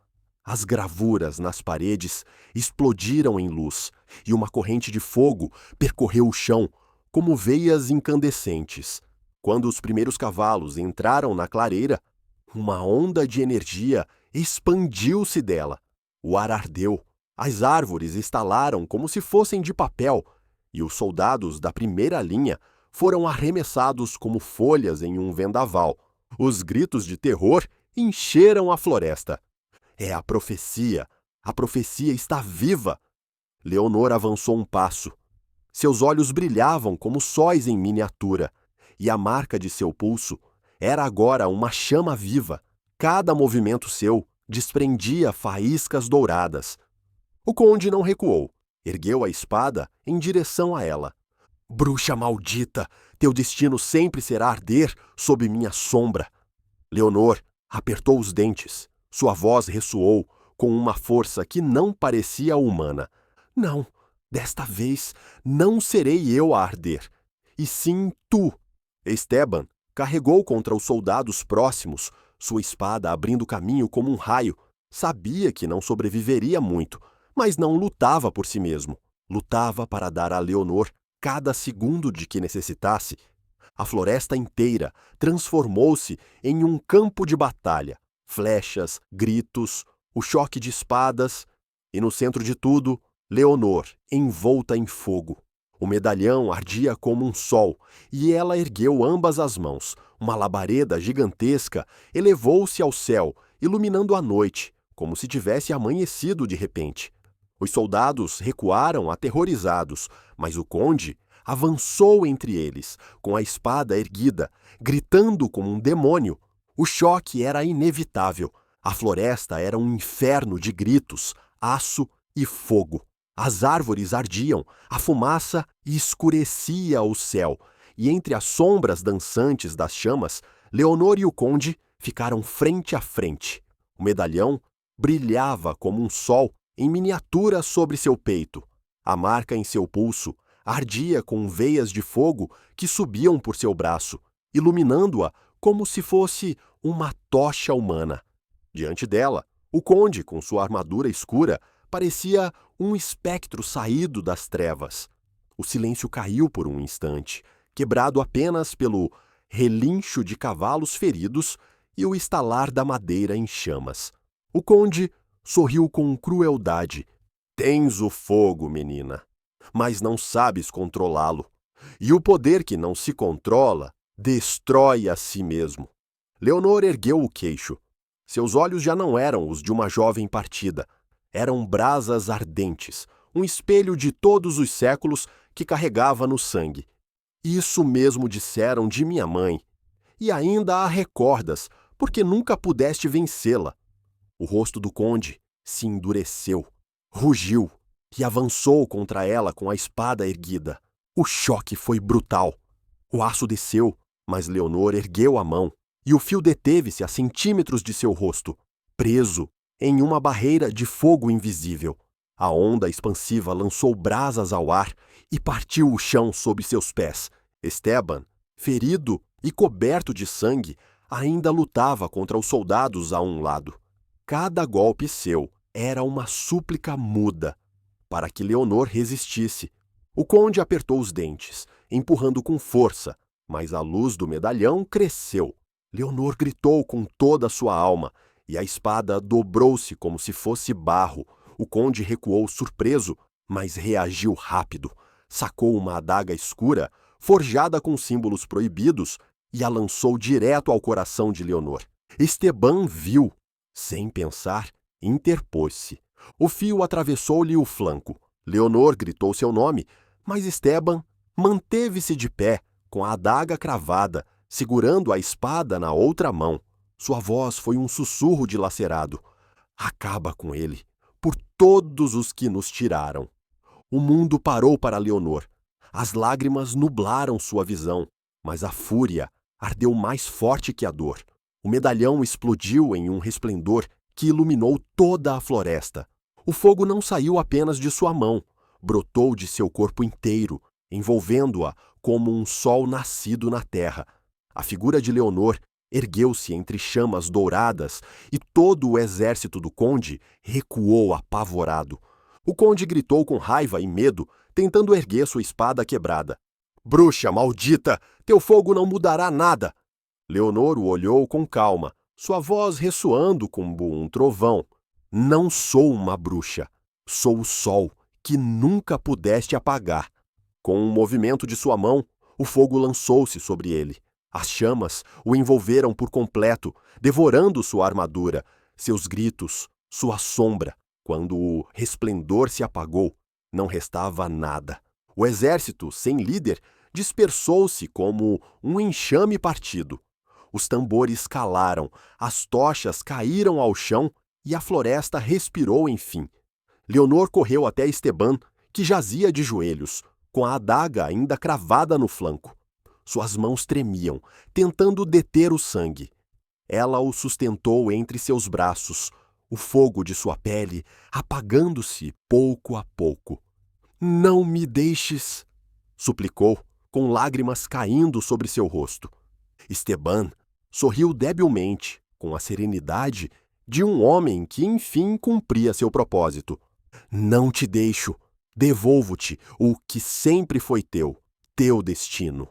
As gravuras nas paredes explodiram em luz e uma corrente de fogo percorreu o chão, como veias incandescentes. Quando os primeiros cavalos entraram na clareira, uma onda de energia expandiu-se dela. O ar ardeu, as árvores estalaram como se fossem de papel, e os soldados da primeira linha foram arremessados como folhas em um vendaval. Os gritos de terror encheram a floresta. É a profecia está viva! Leonor avançou um passo. Seus olhos brilhavam como sóis em miniatura, e a marca de seu pulso era agora uma chama viva. Cada movimento seu desprendia faíscas douradas. O conde não recuou. Ergueu a espada em direção a ela. Bruxa maldita, teu destino sempre será arder sob minha sombra. Leonor apertou os dentes. Sua voz ressoou com uma força que não parecia humana. Não, desta vez não serei eu a arder, e sim tu. Esteban carregou contra os soldados próximos, sua espada abrindo caminho como um raio. Sabia que não sobreviveria muito, mas não lutava por si mesmo. Lutava para dar a Leonor cada segundo de que necessitasse. A floresta inteira transformou-se em um campo de batalha. Flechas, gritos, o choque de espadas, e no centro de tudo, Leonor, envolta em fogo. O medalhão ardia como um sol, e ela ergueu ambas as mãos. Uma labareda gigantesca elevou-se ao céu, iluminando a noite, como se tivesse amanhecido de repente. Os soldados recuaram aterrorizados, mas o conde avançou entre eles, com a espada erguida, gritando como um demônio. O choque era inevitável. A floresta era um inferno de gritos, aço e fogo. As árvores ardiam, a fumaça escurecia o céu, e entre as sombras dançantes das chamas, Leonor e o conde ficaram frente a frente. O medalhão brilhava como um sol em miniatura sobre seu peito. A marca em seu pulso ardia com veias de fogo que subiam por seu braço, iluminando-a como se fosse uma tocha humana. Diante dela, o conde, com sua armadura escura, Parecia um espectro saído das trevas. O silêncio caiu por um instante, quebrado apenas pelo relincho de cavalos feridos e o estalar da madeira em chamas. O conde sorriu com crueldade. Tens o fogo, menina, mas não sabes controlá-lo. E o poder que não se controla destrói a si mesmo. Leonor ergueu o queixo. Seus olhos já não eram os de uma jovem partida. Eram brasas ardentes, um espelho de todos os séculos que carregava no sangue. Isso mesmo disseram de minha mãe. E ainda a recordas, porque nunca pudeste vencê-la. O rosto do conde se endureceu, rugiu e avançou contra ela com a espada erguida. O choque foi brutal. O aço desceu, mas Leonor ergueu a mão, e o fio deteve-se a centímetros de seu rosto, preso em uma barreira de fogo invisível. A onda expansiva lançou brasas ao ar e partiu o chão sob seus pés. Esteban, ferido e coberto de sangue, ainda lutava contra os soldados a um lado. Cada golpe seu era uma súplica muda para que Leonor resistisse. O conde apertou os dentes, empurrando com força, mas a luz do medalhão cresceu. Leonor gritou com toda a sua alma, e a espada dobrou-se como se fosse barro. O conde recuou surpreso, mas reagiu rápido. Sacou uma adaga escura, forjada com símbolos proibidos, e a lançou direto ao coração de Leonor. Esteban viu. Sem pensar, interpôs-se. O fio atravessou-lhe o flanco. Leonor gritou seu nome, mas Esteban manteve-se de pé, com a adaga cravada, segurando a espada na outra mão. Sua voz foi um sussurro dilacerado. Acaba com ele, por todos os que nos tiraram. O mundo parou para Leonor. As lágrimas nublaram sua visão, mas a fúria ardeu mais forte que a dor. O medalhão explodiu em um resplendor que iluminou toda a floresta. O fogo não saiu apenas de sua mão, brotou de seu corpo inteiro, envolvendo-a como um sol nascido na terra. A figura de Leonor ergueu-se entre chamas douradas e todo o exército do conde recuou apavorado. O conde gritou com raiva e medo, tentando erguer sua espada quebrada. Bruxa maldita, teu fogo não mudará nada! Leonor o olhou com calma, sua voz ressoando como um trovão. Não sou uma bruxa, sou o sol que nunca pudeste apagar. Com um movimento de sua mão, o fogo lançou-se sobre ele. As chamas o envolveram por completo, devorando sua armadura, seus gritos, sua sombra. Quando o resplendor se apagou, não restava nada. O exército, sem líder, dispersou-se como um enxame partido. Os tambores calaram, as tochas caíram ao chão e a floresta respirou enfim. Leonor correu até Esteban, que jazia de joelhos, com a adaga ainda cravada no flanco. Suas mãos tremiam, tentando deter o sangue. Ela o sustentou entre seus braços, o fogo de sua pele apagando-se pouco a pouco. Não me deixes, suplicou, com lágrimas caindo sobre seu rosto. Esteban sorriu debilmente, com a serenidade de um homem que enfim cumpria seu propósito. Não te deixo, devolvo-te o que sempre foi teu destino.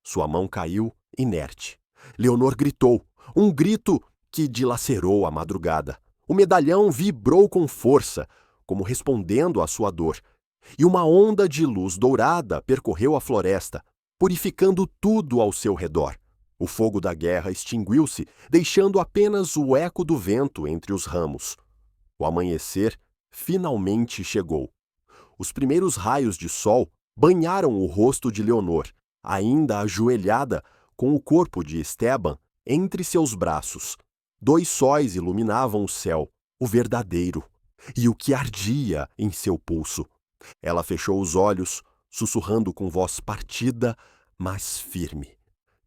Sua mão caiu, inerte. Leonor gritou, um grito que dilacerou a madrugada. O medalhão vibrou com força, como respondendo à sua dor, e uma onda de luz dourada percorreu a floresta, purificando tudo ao seu redor. O fogo da guerra extinguiu-se, deixando apenas o eco do vento entre os ramos. O amanhecer finalmente chegou. Os primeiros raios de sol banharam o rosto de Leonor, ainda ajoelhada, com o corpo de Esteban entre seus braços. 2 sóis iluminavam o céu, o verdadeiro, e o que ardia em seu pulso. Ela fechou os olhos, sussurrando com voz partida, mas firme.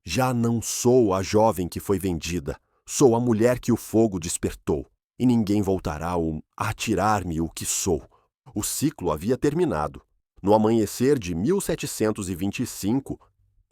Já não sou a jovem que foi vendida, sou a mulher que o fogo despertou, e ninguém voltará a tirar-me o que sou. O ciclo havia terminado. No amanhecer de 1725,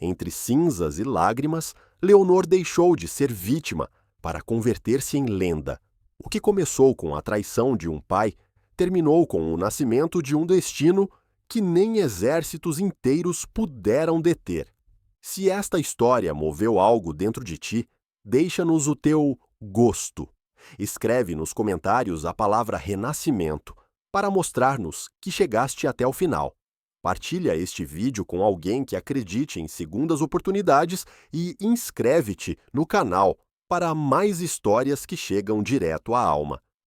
entre cinzas e lágrimas, Leonor deixou de ser vítima para converter-se em lenda. O que começou com a traição de um pai terminou com o nascimento de um destino que nem exércitos inteiros puderam deter. Se esta história moveu algo dentro de ti, deixa-nos o teu gosto. Escreve nos comentários a palavra renascimento, para mostrar-nos que chegaste até o final. Partilha este vídeo com alguém que acredite em segundas oportunidades e inscreve-te no canal para mais histórias que chegam direto à alma.